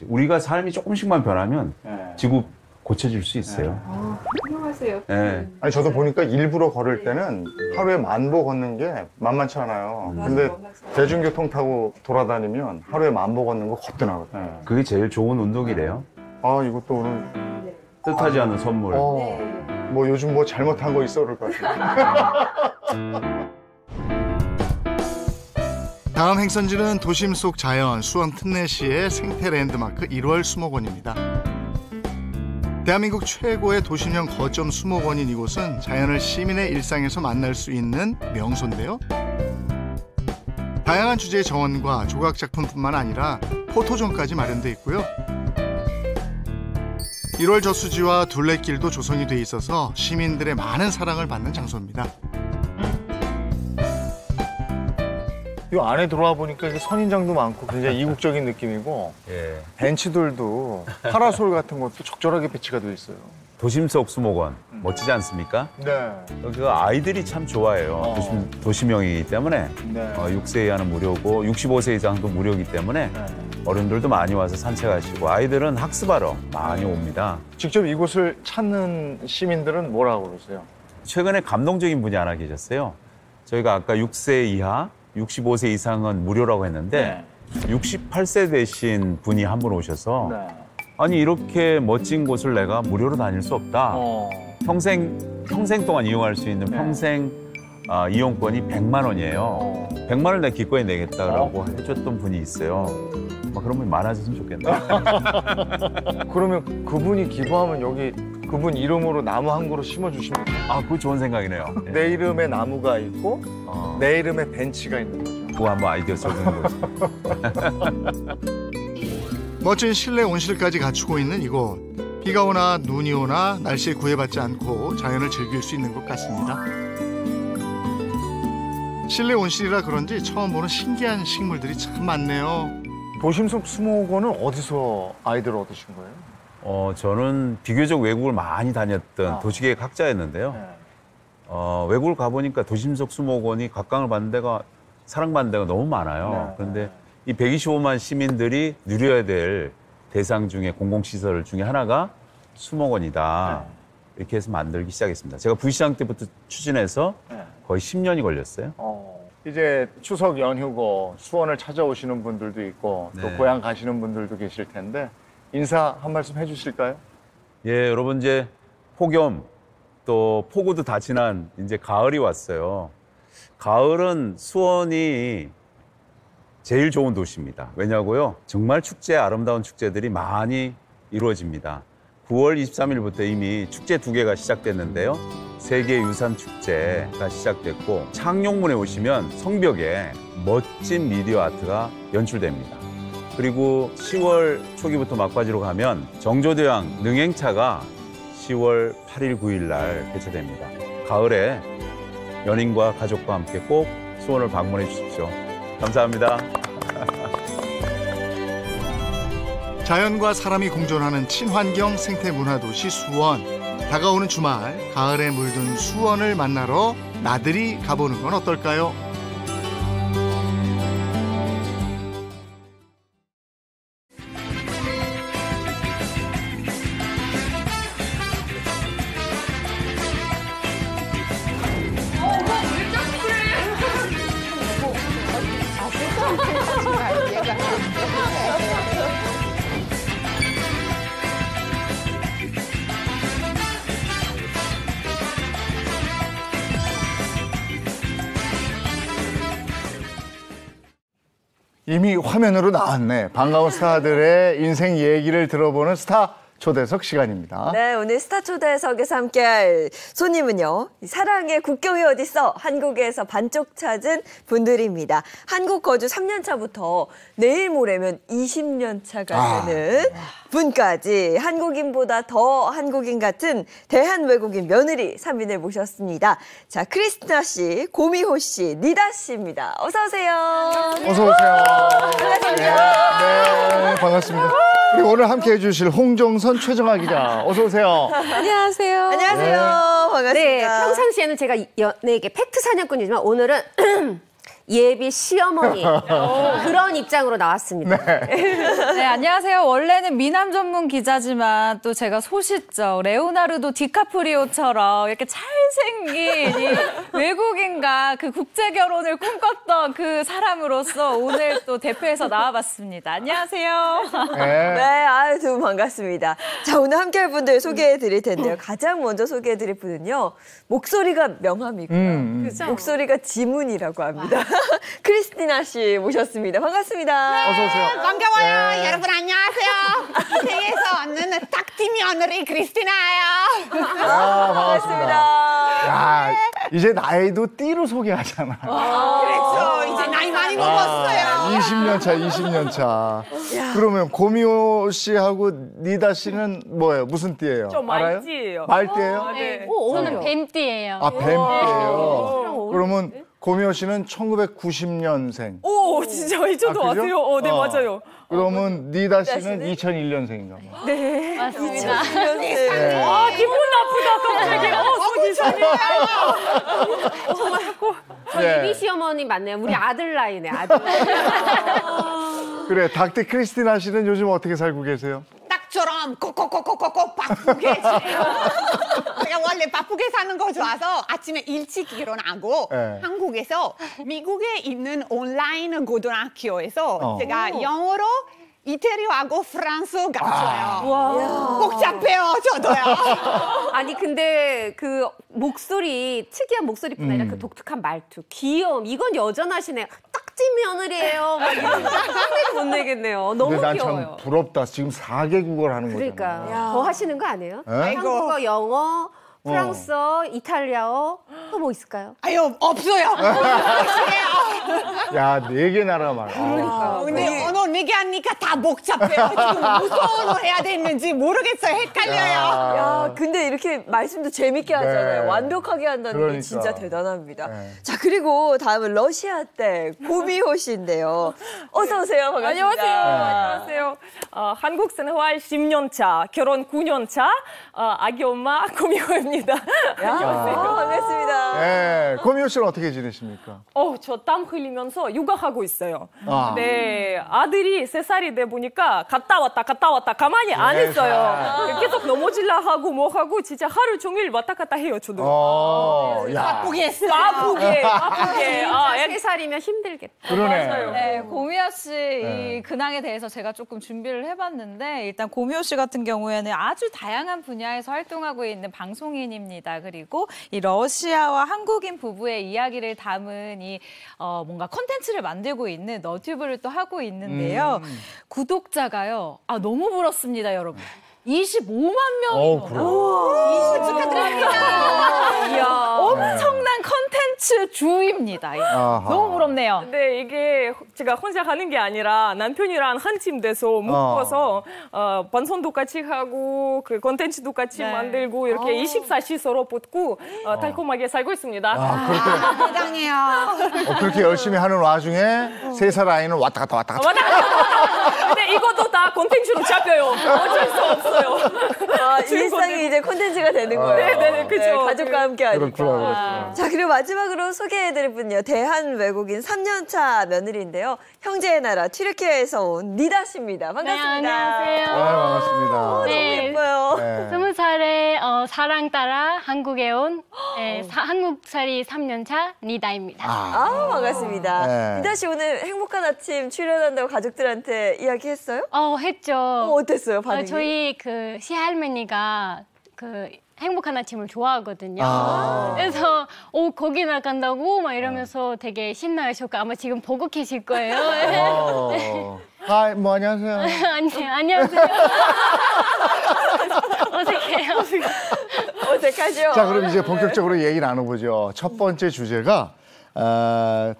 우리가 삶이 조금씩만 변하면 지구 고쳐질 수 있어요. 훌륭하세요. 네. 아니 저도 보니까 일부러 걸을 때는 하루에 10,000보 걷는 게 만만치 않아요. 근데 대중교통 타고 돌아다니면 하루에 10,000보 걷는 거 겁드나거든요. 그게 제일 좋은 운동이래요. 아 이것도 오늘 뜻하지 않은 선물. 뭐 요즘 뭐 잘못한 거 있어 그럴 것 같아요. 다음 행선지는 도심 속 자연 수원 특례시의 생태 랜드마크 1월 수목원입니다. 대한민국 최고의 도심형 거점 수목원인 이곳은 자연을 시민의 일상에서 만날 수 있는 명소인데요. 다양한 주제의 정원과 조각 작품뿐만 아니라 포토존까지 마련돼 있고요. 1월 저수지와 둘레길도 조성이 돼 있어서 시민들의 많은 사랑을 받는 장소입니다. 이 안에 들어와 보니까 선인장도 많고 굉장히 이국적인 느낌이고 벤치들도 파라솔 같은 것도 적절하게 배치가 돼 있어요. 도심 속 수목원 멋지지 않습니까? 네. 여기가 아이들이 참 좋아해요. 도심형이기 때문에 6세 이하는 무료고 65세 이상도 무료이기 때문에 어른들도 많이 와서 산책하시고 아이들은 학습하러 많이 옵니다. 직접 이곳을 찾는 시민들은 뭐라고 그러세요? 최근에 감동적인 분이 하나 계셨어요. 저희가 아까 6세 이하, 65세 이상은 무료라고 했는데 68세 되신 분이 한 분 오셔서 아니 이렇게 멋진 곳을 내가 무료로 다닐 수 없다. 평생 동안 이용할 수 있는 평생 이용권이 100만 원이에요. 100만 원을 내가 기꺼이 내겠다라고 해줬던 분이 있어요. 그런 분이 많아졌으면 좋겠네. 그러면 그분이 기부하면 여기 그분 이름으로 나무 한 그루 심어주십니까? 그거 좋은 생각이네요. 내 이름에 나무가 있고 내 이름에 벤치가 있는 거죠. 그거 한번 아이디어 써보는 거죠. 멋진 실내 온실까지 갖추고 있는 이곳. 비가 오나 눈이 오나 날씨에 구애받지 않고 자연을 즐길 수 있는 것 같습니다. 실내 온실이라 그런지 처음 보는 신기한 식물들이 참 많네요. 도심 속 수목원은 어디서 아이디어를 얻으신 거예요? 저는 비교적 외국을 많이 다녔던 도시계획 학자였는데요. 외국을 가보니까 도심 속 수목원이 각광을 받는 데가 사랑받는 데가 너무 많아요. 그런데 이 125만 시민들이 누려야 될 대상 중에 공공시설 중에 하나가 수목원이다. 이렇게 해서 만들기 시작했습니다. 제가 부시장 때부터 추진해서 거의 10년이 걸렸어요. 이제 추석 연휴고 수원을 찾아오시는 분들도 있고 또 네. 고향 가시는 분들도 계실 텐데 인사 한 말씀 해주실까요? 예, 여러분 이제 폭염 또 폭우도 다 지난 이제 가을이 왔어요. 가을은 수원이 제일 좋은 도시입니다. 왜냐고요? 정말 아름다운 축제들이 많이 이루어집니다. 9월 23일부터 이미 축제 2개가 시작됐는데요. 세계유산축제가 시작됐고 창룡문에 오시면 성벽에 멋진 미디어 아트가 연출됩니다. 그리고 10월 초기부터 막바지로 가면 정조대왕 능행차가 10월 8일, 9일 날 개최됩니다. 가을에 연인과 가족과 함께 꼭 수원을 방문해 주십시오. 감사합니다. 자연과 사람이 공존하는 친환경 생태문화도시 수원. 다가오는 주말 가을에 물든 수원을 만나러 나들이 가보는 건 어떨까요? 이미 화면으로 나왔네. 반가운 스타들의 인생 얘기를 들어보는 스타 초대석 시간입니다. 네, 오늘 스타 초대석에서 함께할 손님은요. 사랑의 국경이 어딨어? 한국에서 반쪽 찾은 분들입니다. 한국 거주 3년 차부터 내일 모레면 20년 차가 되는 분까지 한국인보다 더 한국인 같은 대한 외국인 며느리 3인을 모셨습니다. 자, 크리스티나 씨, 고미호 씨, 니다 씨입니다. 어서 오세요. 어서 오세요. 반갑습니다. 네, 반갑습니다. 그리고 오늘 함께해 주실 홍정선 최정아 기자. 어서 오세요. 안녕하세요. 안녕하세요. 반갑습니다. 네, 평상시에는 제가 연예계 팩트 사냥꾼이지만 오늘은 예비 시어머니 그런 입장으로 나왔습니다. 네, 안녕하세요. 원래는 미남 전문 기자지만 또 제가 소시적 레오나르도 디카프리오처럼 이렇게 잘생긴 이 외국인과 그 국제 결혼을 꿈꿨던 그 사람으로서 오늘 또 대표해서 나와봤습니다. 안녕하세요. 네, 아유, 두 분 반갑습니다. 자, 오늘 함께할 분들 소개해 드릴 텐데요. 가장 먼저 소개해 드릴 분은요. 목소리가 명함이고요. 그죠? 목소리가 지문이라고 합니다. 크리스티나 씨 모셨습니다. 반갑습니다. 어서 오세요. 반가워요. 네. 여러분 안녕하세요. 세계에서 왔는 딱지 며느리 크리스티나예요. 반갑습니다. 야, 이제 나이도 띠로 소개하잖아. 그렇죠. 이제 나이 많이 먹었어요. 20년 차, 20년 차. 그러면 고미호 씨하고 니다 씨는 뭐예요? 무슨 띠예요? 저 알아요? 말띠예요. 말띠예요? 네. 저는 뱀띠예요. 아, 뱀띠예요. 그러면 고미호 씨는 1990년생. 오, 진짜 저도 아, 그죠? 아세요? 네, 맞아요. 그러면 니다 씨는 2001년생인가 봐. 네. 맞습니다. 아, 기분 나쁘다, 갑자기. 속이 상해요. 예비 시어머니 맞네요. 우리 아들 나이네, 아들 나이. 그래, 닥터 크리스티나 씨는 요즘 어떻게 살고 계세요? 딱처럼 꼭꼭꼭꼭꼭 바쁘게 지내요. 제가 원래 바쁘게 사는 거 좋아서 아침에 일찍 일어나고 네. 한국에서 미국에 있는 온라인 고등학교에서 제가 영어로 이태리하고 프랑스 가르쳐요. 복잡해요, 저도요. 아니 근데 그 목소리 특이한 목소리뿐 아니라 그 독특한 말투, 귀여움 이건 여전하시네요. 딱지 며느리예요. 막 이런 거 상대도 못 내겠네요. 너무 근데 난 귀여워요. 참 부럽다. 지금 4개국어를 하는 거잖아. 그러니까 더 하시는 거 아니에요? 에? 한국어, 영어, 프랑스어, 이탈리아어 또 뭐 있을까요? 아유, 없어요. 야, 4개 나라 말. 그러니까. 근데 어느 사람 얘기하니까 다 복잡해요. 지금 무서워로 해야 되는지 모르겠어요. 헷갈려요. 야, 근데 이렇게 말씀도 재밌게 하잖아요. 네. 완벽하게 한다는 게 그러니까. 진짜 대단합니다. 네. 자, 그리고 다음은 러시아 때 고미호 씨인데요. 어서 오세요. 반갑습니다. 안녕하세요. 한국 생활 10년 차, 결혼 9년 차, 아기 엄마 고미호입니다. 반갑습니다. 네, 고미호 씨는 어떻게 지내십니까? 저 땀 흘리면서 육아하고 있어요. 아. 네, 아들이 3살이 돼 보니까 갔다 왔다 가만히 안 있어요. 계속 넘어질라 하고 뭐 하고 진짜 하루 종일 왔다 갔다 해요, 저도. 야. 바쁘게 했어요. 아프게. 3살이면 힘들겠다. 그러네. 네, 고미호 씨 이 근황에 대해서 제가 조금 준비를 해봤는데 일단 고미호 씨 같은 경우에는 아주 다양한 분야에서 활동하고 있는 방송인입니다. 그리고 이 러시아와 한국인 부부의 이야기를 담은 이 뭔가 컨텐츠를 만들고 있는 너튜브를 또 하고 있는데요. 구독자가요. 너무 부럽습니다, 여러분. 25만 명이 넘어요. 축하드립니다. 이야, 엄청난 컨텐츠 주입니다. 너무 부럽네요. 근데 이게 제가 혼자 하는 게 아니라 남편이랑 한 팀 돼서 묶어서 방송도 같이 하고 그 컨텐츠도 같이 만들고 이렇게 24시 서로 붙고 달콤하게 살고 있습니다. 대단해요. 그렇게 열심히 하는 와중에 3살 아이는 왔다 갔다. 근데 이것도 다 콘텐츠로 잡혀요. 어쩔 수 없어요. 일상이 이제 콘텐츠가 되는 거예요. 네, 그렇죠. 가족과 함께 하니까. 그렇구나. 자, 그리고 마지막으로 소개해드릴 분요. 대한 외국인 3년차 며느리인데요. 형제의 나라 튀르키예에서 온 니다 씨입니다. 반갑습니다. 네, 안녕하세요. 반갑습니다. 너무 예뻐요. 네. 20살에 사랑 따라 한국에 온 한국살이 3년차 니다입니다. 반갑습니다. 네. 니다 씨 오늘 행복한 아침 출연한다고 가족들한테 이야기했어요? 했죠. 어땠어요, 반응이? 저희 그 시할머니가 그 행복한 아침을 좋아하거든요. 그래서 거기 나간다고 막 이러면서 되게 신나하셨고 아마 지금 보고 계실 거예요. 뭐 안녕하세요. 안녕하세요. 어색해요. 어색하죠? 자, 그럼 이제 본격적으로 얘기 나눠보죠. 첫 번째 주제가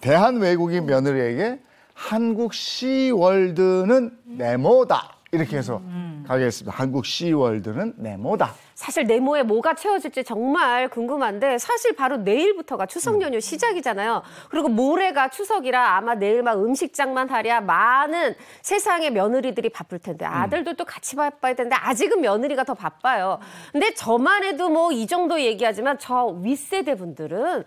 대한 외국인 며느리에게 한국 시월드는 네모다. 이렇게 해서 가겠습니다. 한국 시월드는 네모다. 사실 네모에 뭐가 채워질지 정말 궁금한데 사실 바로 내일부터가 추석 연휴 시작이잖아요. 그리고 모레가 추석이라 아마 내일 막 음식장만 하랴 많은 세상의 며느리들이 바쁠 텐데 아들들도 같이 바빠야 되는데 아직은 며느리가 더 바빠요. 근데 저만 해도 뭐 이 정도 얘기하지만 저 윗세대 분들은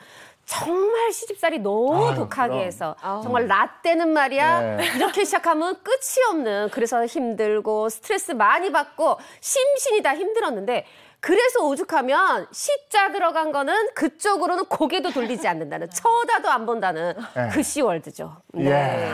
정말 시집살이 너무 독하게 해서 정말 라떼는 말이야 이렇게 시작하면 끝이 없는 그래서 힘들고 스트레스 많이 받고 심신이 다 힘들었는데 그래서 오죽하면 시자 들어간 거는 그쪽으로는 고개도 돌리지 않는다는 쳐다도 안 본다는 그 시월드죠. 네.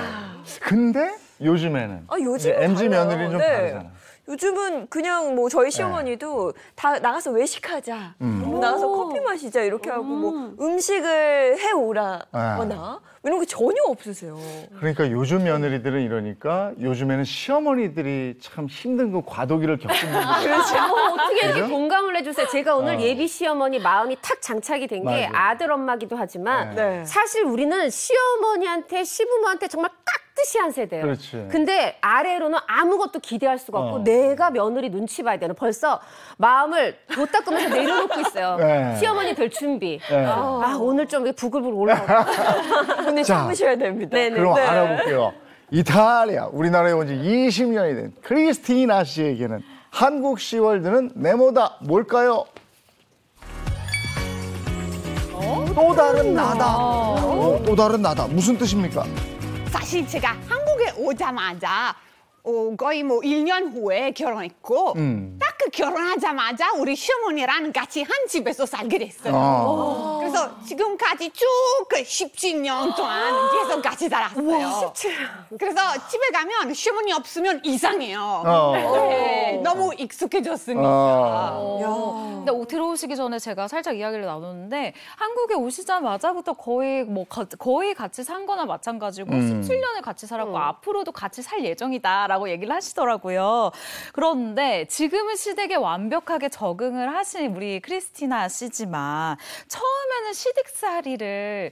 근데 요즘에는 요즘은 MZ 달라요. 며느리는 좀 네. 다르잖아. 요즘은 그냥 뭐 저희 시어머니도 다 나가서 외식하자, 나가서 커피 마시자 이렇게 하고 뭐 음식을 해오라거나 이런 게 전혀 없으세요. 그러니까 요즘 며느리들은 이러니까 요즘에는 시어머니들이 참 힘든 그 과도기를 겪는 분들. 그렇죠. 어떻게 이렇게 공감을 해주세요. 제가 오늘 예비 시어머니 마음이 탁 장착이 된 게 아들 엄마기도 하지만 사실 우리는 시어머니한테 시부모한테 정말 깍듯이 한 세대예요. 그렇지. 근데 아래로는 아무것도 기대할 수가 없고 내가 며느리 눈치 봐야 되는 벌써 마음을 못 닦으면서 내려놓고 있어요. 시어머니 될 준비. 오늘 좀 부글부글 올라오고. 오늘 참으셔야 됩니다. 그럼 알아볼게요. 이탈리아, 우리나라에 온 지 20년이 된 크리스티나 씨에게는 한국 시월드는 네모다. 뭘까요? 또 다른 나다. 또 다른 나다. 무슨 뜻입니까? 사실 제가 한국에 오자마자 거의 뭐 1년 후에 결혼했고 딱 그 결혼하자마자 우리 시어머니랑 같이 한 집에서 살게 됐어요. 그래서 지금까지 쭉 그 17년 동안 계속 같이 살았어요. 17. 그래서 집에 가면 시어머니 없으면 이상해요. 네, 너무 익숙해졌으니까. 근데 들어오시기 전에 제가 살짝 이야기를 나눴는데 한국에 오시자마자부터 거의 같이 산 거나 마찬가지고 17년을 같이 살았고 앞으로도 같이 살 예정이다라고 얘기를 하시더라고요. 그런데 지금은 시댁에 완벽하게 적응을 하신 우리 크리스티나 씨지만 처음에는 시댁살이를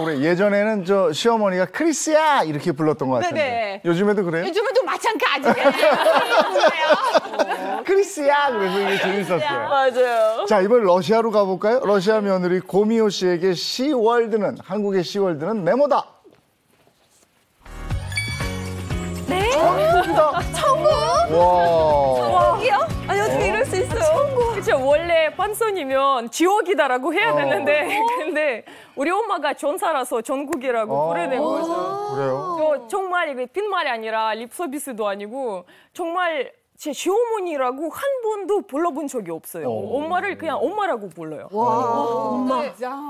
뭐라고 그래? 예전에는 저 시어머니가 크리스야 이렇게 불렀던 것 같은데. 네네. 요즘에도 그래요? 요즘에도 마찬가지예요. 크리스야 그래서 이게 재밌었어요. 맞아요. 자, 이번 러시아로 가볼까요? 러시아 며느리 고미호 씨에게 시월드는, 한국의 시월드는 네모다. 네? 천국? 와. 천국이요? 아니 어떻게 이럴 수 있어요? 그렇죠. 원래 판선이면 지옥이다라고 해야 되는데 근데 우리 엄마가 전사라서 전국이라고 부르는 거죠. 그래요? 저 정말 이게 빈말이 아니라 립 서비스도 아니고 정말 제 시어머니라고 한 번도 불러본 적이 없어요. 엄마를 그냥 엄마라고 불러요. 엄마.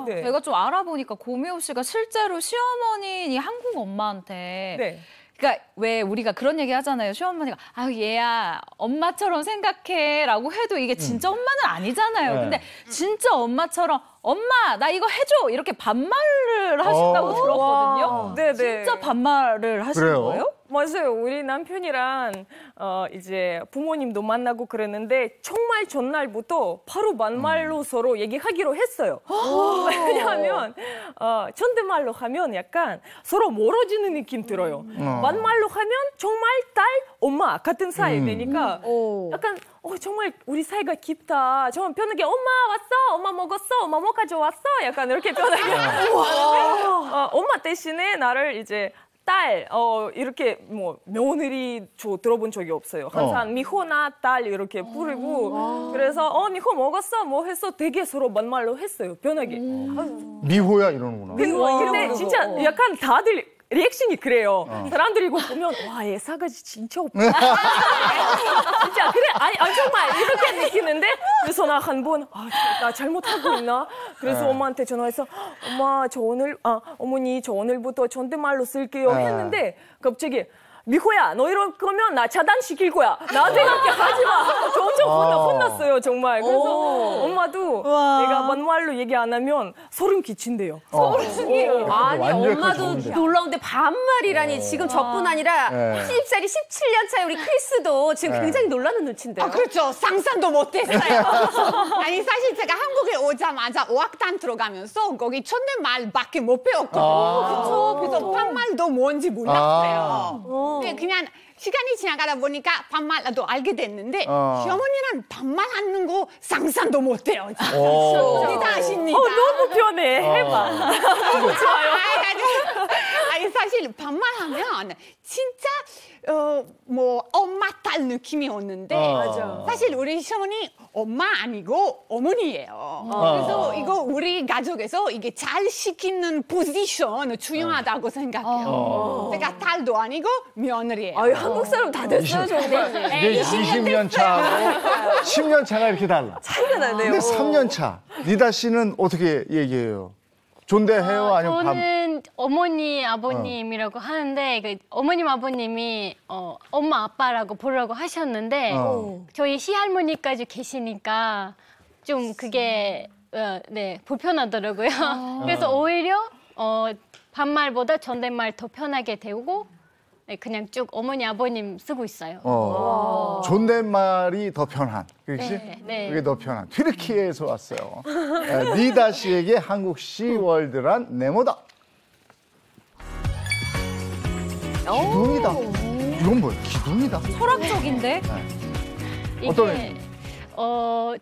네. 제가 좀 알아보니까 고미호 씨가 실제로 시어머니 한국 엄마한테 네. 그러니까 왜 우리가 그런 얘기 하잖아요. 시어머니가 아 얘야 엄마처럼 생각해라고 해도 이게 진짜 엄마는 아니잖아요. 근데 진짜 엄마처럼 엄마 나 이거 해줘 이렇게 반말을 하신다고 들었거든요. 네네. 진짜 반말을 하시는 그래요? 거예요? 맞아요. 우리 남편이랑 이제 부모님도 만나고 그랬는데 정말 전날부터 바로 반말로 서로 얘기하기로 했어요. 왜냐하면 존댓말로 하면 약간 서로 멀어지는 느낌 들어요. 반말로 하면 정말 딸, 엄마 같은 사이 되니까 약간 정말 우리 사이가 깊다. 정말 편하게 엄마 왔어, 엄마 먹었어, 엄마 뭐 가져왔어? 약간 이렇게 편하게 엄마 대신에 나를 이제 딸, 이렇게 뭐 며느리 들어본 적이 없어요. 항상 미호나 딸 이렇게 부르고 그래서 미호 먹었어? 뭐 했어? 되게 서로 반말로 했어요. 편하게. 미호야 이러는구나. 근데 진짜 약간 다들 리액션이 그래요. 사람들이 이거 보면 와, 얘 싸가지 진짜 없다. 진짜 그래. 아니 정말 이렇게 느끼는데 그래서 나 한 번 나 잘못하고 있나? 그래서 엄마한테 전화해서 엄마 저 오늘 어머니 저 오늘부터 존댓말로 쓸게요 했는데 갑자기 미호야 너 이럴 거면 나 차단시킬 거야. 나한테 그렇게 하지 마. 저 엄청 혼났어요 정말. 그래서 엄마도 내가 반말로 얘기 안 하면 소름 끼친대요. 아니 완전 엄마도 좋은데. 놀라운데 반말이라니 지금 저뿐 아니라 시집살이 17년 차에 우리 크리스도 지금 굉장히 놀라는 눈치인데요. 그렇죠. 상상도 못했어요. 아니 사실 제가 한국에 오자마자 어학단 들어가면서 거기 존댓말밖에 못 배웠거든요. 그래서 반말도 뭔지 몰랐어요. 네, 그냥 시간이 지나가다 보니까 반말도 알게 됐는데 시어머니랑 반말하는 거 상상도 못해요. 대단하십니다. 너무 편해. 해봐. 너무 좋아요. 아니 사실 반말하면 진짜 뭐 엄마 딸 느낌이 오는데 사실 우리 시어머니 엄마 아니고 어머니예요. 그래서 이거 우리 가족에서 이게 잘 시키는 포지션 중요하다고 생각해요. 제가 딸도 아니고 며느리예요. 아유, 한국 사람 다 됐어요, 정말. 이게 20년 차하고 10년 차가 이렇게 달라. 차이가 나네요. 근데 3년 차. 리다 씨는 어떻게 얘기해요? 존대해요? 아니면 저는 어머니, 아버님이라고 하는데 그 어머님, 아버님이 엄마, 아빠라고 부르라고 하셨는데 저희 시할머니까지 계시니까 좀 그게 불편하더라고요. 그래서 오히려 반말보다 존댓말 더 편하게 되고 그냥 쭉 어머니, 아버님 쓰고 있어요. 존댓말이 더 편한. 그렇지? 네. 그게 더 편한. 튀르키예에서 왔어요. 리다 씨에게 한국 시월드란 네모다. 기둥이다. 이건 뭐예요? 기둥이다. 철학적인데? 이게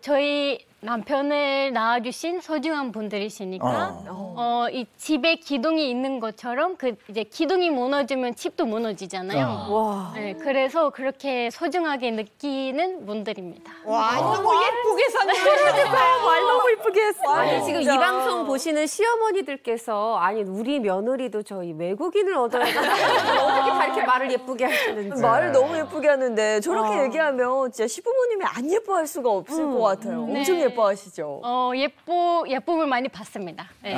저희 남편을 낳아주신 소중한 분들이시니까 이 집에 기둥이 있는 것처럼 이제 기둥이 무너지면 집도 무너지잖아요. 와. 네, 그래서 그렇게 소중하게 느끼는 분들입니다. 와, 너무 예쁘게 그러니까요. 말 너무 예쁘게 했어. 아니, 지금 이 방송 보시는 시어머니들께서 아니 우리 며느리도 저희 외국인을 얻어야겠다. 어떻게 다 이렇게 말을 예쁘게 하시는지. 말을 너무 예쁘게 하는데 저렇게 얘기하면 진짜 시부모님이 안 예뻐할 수가 없을 것 같아요. 네. 엄청 예뻐하시죠? 예쁨을 많이 받습니다. 네.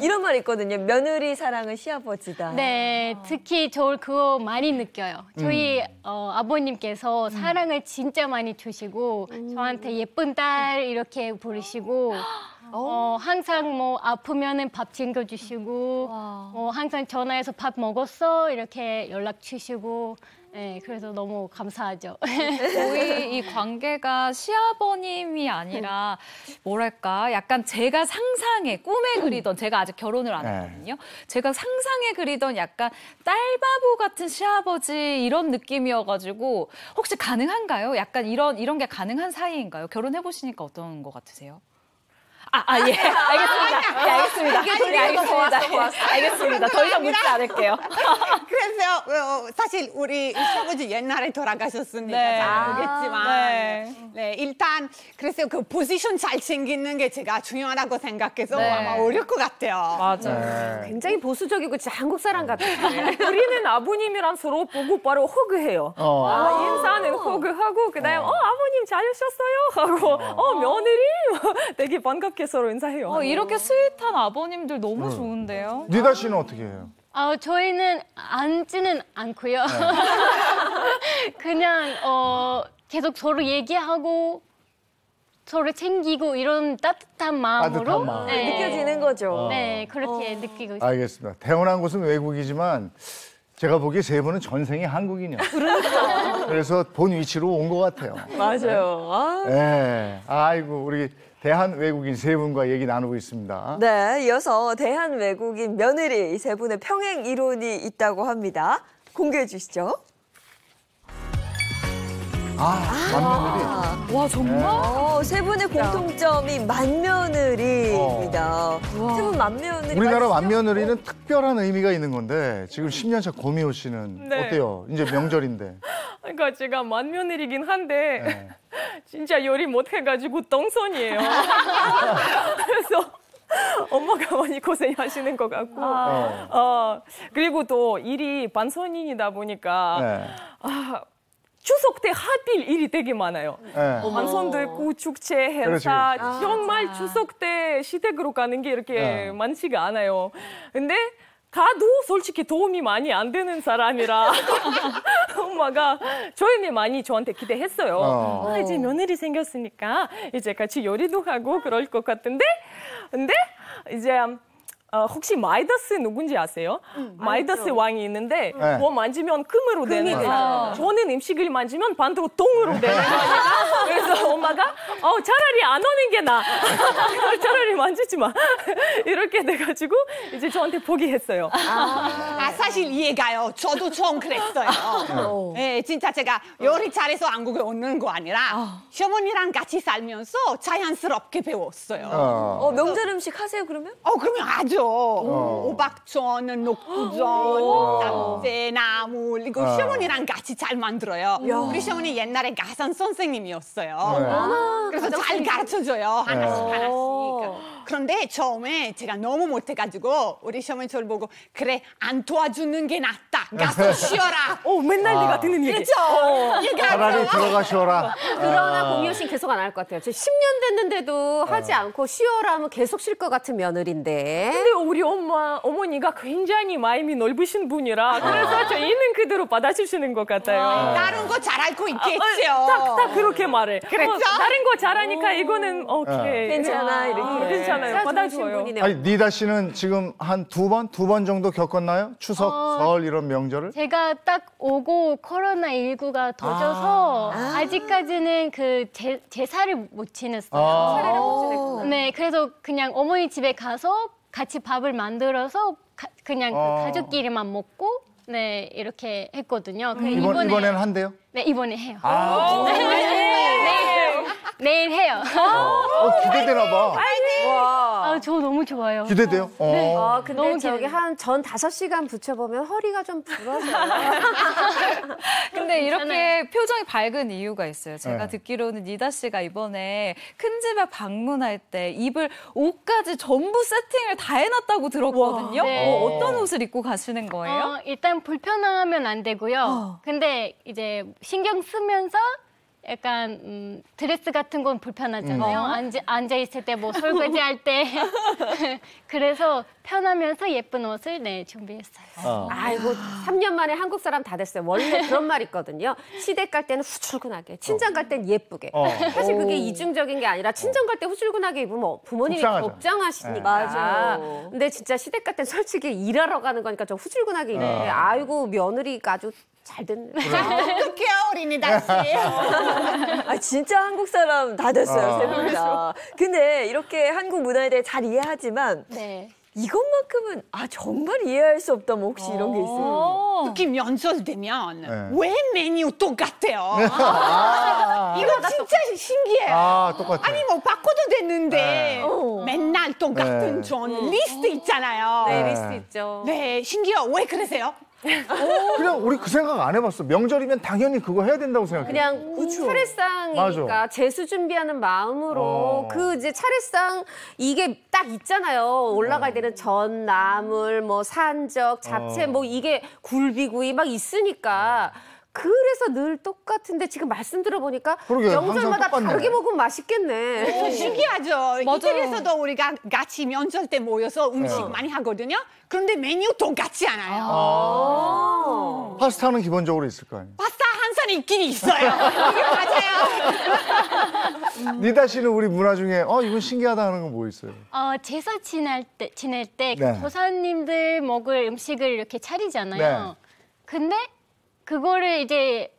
이런 말 있거든요. 며느리 사랑은 시아버지다. 네, 특히 저 그거 많이 느껴요. 저희 아버님께서 사랑을 진짜 많이 주시고 저한테 예쁜 딸 이렇게 부르시고 항상 뭐 아프면은 밥 챙겨주시고 항상 전화해서 밥 먹었어 이렇게 연락 주시고 네, 그래서 너무 감사하죠. 거의 이 관계가 시아버님이 아니라 뭐랄까 약간 제가 상상해 꿈에 그리던 제가 아직 결혼을 안 했거든요. 제가 상상해 그리던 약간 딸바보 같은 시아버지 이런 느낌이어가지고 혹시 가능한가요? 약간 이런 게 가능한 사이인가요? 결혼해 보시니까 어떤 것 같으세요? 예. 알겠습니다. 예, 알겠습니다. 이게 알겠습니다. 알겠습니다. 더 이상 묻지 않을게요. 그래서 사실 우리 시아버지 옛날에 돌아가셨으니까 네. 잘 모르겠지만 네. 일단 그래서 그 포지션 잘 챙기는 게 제가 중요하다고 생각해서 네. 아마 어려울 것 같아요. 맞아요. 굉장히 보수적이고 진짜 한국 사람 같아요. 우리는 아버님이랑 서로 보고 바로 허그해요. 인사는 허그하고 그다음에 아버님 잘 오셨어요 하고 며느리 되게 반갑게 서로 인사해요. 이렇게 스윗한 아버님들 너무 좋은데요. 니다 씨는 어떻게 해요? 저희는 앉지는 않고요. 그냥 계속 서로 얘기하고 서로 챙기고 이런 따뜻한 마음으로 따뜻한 마음. 느껴지는 거죠. 네, 그렇게 느끼고 있어요. 알겠습니다. 태어난 곳은 외국이지만 제가 보기에 세 분은 전생이 한국인이요. 그래서 본 위치로 온 것 같아요. 맞아요. 네. 아이고 우리 대한 외국인 세 분과 얘기 나누고 있습니다. 네, 이어서 대한 외국인 며느리 세 분의 평행 이론이 있다고 합니다. 공개해 주시죠. 만며느리. 와 정말? 세 분의 공통점이 만며느리입니다. 세 분 만며느리. 우리나라 만며느리는 특별한 의미가 있는 건데 지금 10년차 고미호 씨는 네. 어때요? 이제 명절인데. 그러니까 제가 만며느리긴 한데 진짜 요리 못해가지고 똥손이에요. 그래서 엄마가 많이 고생하시는 것 같고 그리고 또 일이 반선인이다 보니까 추석 때 하필 일이 되게 많아요. 반선도 있고 축제, 행사 정말 추석 때 시댁으로 가는 게 이렇게 많지가 않아요. 근데 가도 솔직히 도움이 많이 안 되는 사람이라 엄마가 저희는 많이 저한테 기대했어요. 이제 며느리 생겼으니까 이제 같이 요리도 하고 그럴 것 같은데 근데 이제 혹시 마이더스 누군지 아세요? 마이더스 왕이 있는데 뭐 만지면 금으로 되는 거예요. 저는 음식을 만지면 반대로 똥으로 되는 거니까 그래서 엄마가 차라리 안 오는 게 나아. 차라리 만지지 마. 이렇게 돼가지고 이제 저한테 포기했어요. 사실 이해가요. 저도 좀 그랬어요. 네, 진짜 제가 요리 잘해서 한국에 오는 거 아니라 시어머니랑 같이 살면서 자연스럽게 배웠어요. 명절 음식 하세요 그러면? 그러면 아주 오박전, 녹두전, 납제, 나물 이거 시어머니랑 같이 잘 만들어요. 우리 시어머니 옛날에 가산 선생님이었어요. 그래서 잘 가르쳐줘요. 하나씩. 그런데 처음에 제가 너무 못해가지고 우리 시어머니 저를 보고 그래 안 도와주는 게 낫다. 가서 쉬어라. 맨날 내가 듣는 얘기. 그렇죠. 차라리 들어가 쉬어라. 그러나 공효 씨는 계속 안 할 것 같아요. 저 10년 됐는데도 하지 않고 쉬어라 하면 계속 쉴 것 같은 며느리인데. 근데 우리 어머니가 굉장히 마음이 넓으신 분이라 그래서 저 있는 그대로 받아주시는 것 같아요. 다른 거 잘 알고 있겠죠. 딱 그렇게 말해. 그랬죠? 다른 거 잘하니까 이거는 오케이. 괜찮아 이렇게. 괜찮아요. 받아줘요. 아니 니다 씨는 지금 한 두 번 정도 겪었나요? 추석, 설 이런 명절을? 제가 딱 오고 코로나19가 터져서 아직까지는 그 제사를 못 지냈어요. 차례를 못 지냈구나. 네, 그래서 그냥 어머니 집에 가서 같이 밥을 만들어서 그냥 그 가족끼리만 먹고 네, 이렇게 했거든요. 이번에는 한대요? 네, 이번에 해요. 내일 해요. 기대되나 봐. 와, 저 너무 좋아요. 기대돼요? 네. 근데 너무 저기 한 전 5시간 붙여보면 허리가 좀 부러져요. 근데 이렇게 표정이 밝은 이유가 있어요. 제가 네. 듣기로는 니다 씨가 이번에 큰 집에 방문할 때 입을 옷까지 전부 세팅을 다 해놨다고 들었거든요. 네. 어떤 옷을 입고 가시는 거예요? 일단 불편하면 안 되고요. 근데 이제 신경 쓰면서 약간 드레스 같은 건 불편하잖아요. 앉아 있을 때 뭐 설거지 할 때 그래서 편하면서 예쁜 옷을 준비했어요. 아이고 3년 만에 한국 사람 다 됐어요. 원래 그런 말 있거든요. 시댁 갈 때는 후줄근하게, 친정 갈 때는 예쁘게. 사실 그게 이중적인 게 아니라 친정 갈 때 후줄근하게 입으면 부모님이 속상하죠. 걱정하시니까. 맞아. 근데 진짜 시댁 갈 땐 솔직히 일하러 가는 거니까 좀 후줄근하게 입는데 아이고 며느리가 아주 잘 됐네. 어떡해요, 우리 니다 씨. 진짜 한국 사람 다 됐어요, 세 분 다. 근데 이렇게 한국 문화에 대해 잘 이해하지만 이것만큼은 정말 이해할 수 없다. 뭐 혹시 이런 게 있어요? 특히 명절 되면 왜 메뉴 똑같아요? 이거 진짜 신기해요. 똑같아요. 아니 뭐 바꿔도 됐는데 맨날 똑같은 전 리스트 있잖아요. 네, 리스트 있죠. 네, 신기해요. 왜 그러세요? 그냥 우리 그 생각 안 해봤어. 명절이면 당연히 그거 해야 된다고 생각해. 그냥 차례상이니까 맞아. 제수 준비하는 마음으로 그 이제 차례상 이게 딱 있잖아요. 올라갈 때는 전, 나물, 뭐 산적, 잡채 뭐 이게 굴비구이 막 있으니까 그래서 늘 똑같은데 지금 말씀 들어보니까 명절마다 다르게 먹으면 맛있겠네. 신기하죠. 이태리에서도 우리가 같이 명절 때 모여서 음식 많이 하거든요. 그런데 메뉴 똑같지 않아요. 파스타는 기본적으로 있을 거 아니에요. 파스타 항상 있긴 있어요. 이게 맞아요. 니다 씨는 우리 문화 중에 이건 신기하다 하는 건 뭐 있어요? 제사 지낼 때 네. 조상님들 먹을 음식을 이렇게 차리잖아요. 근데 그거를 이제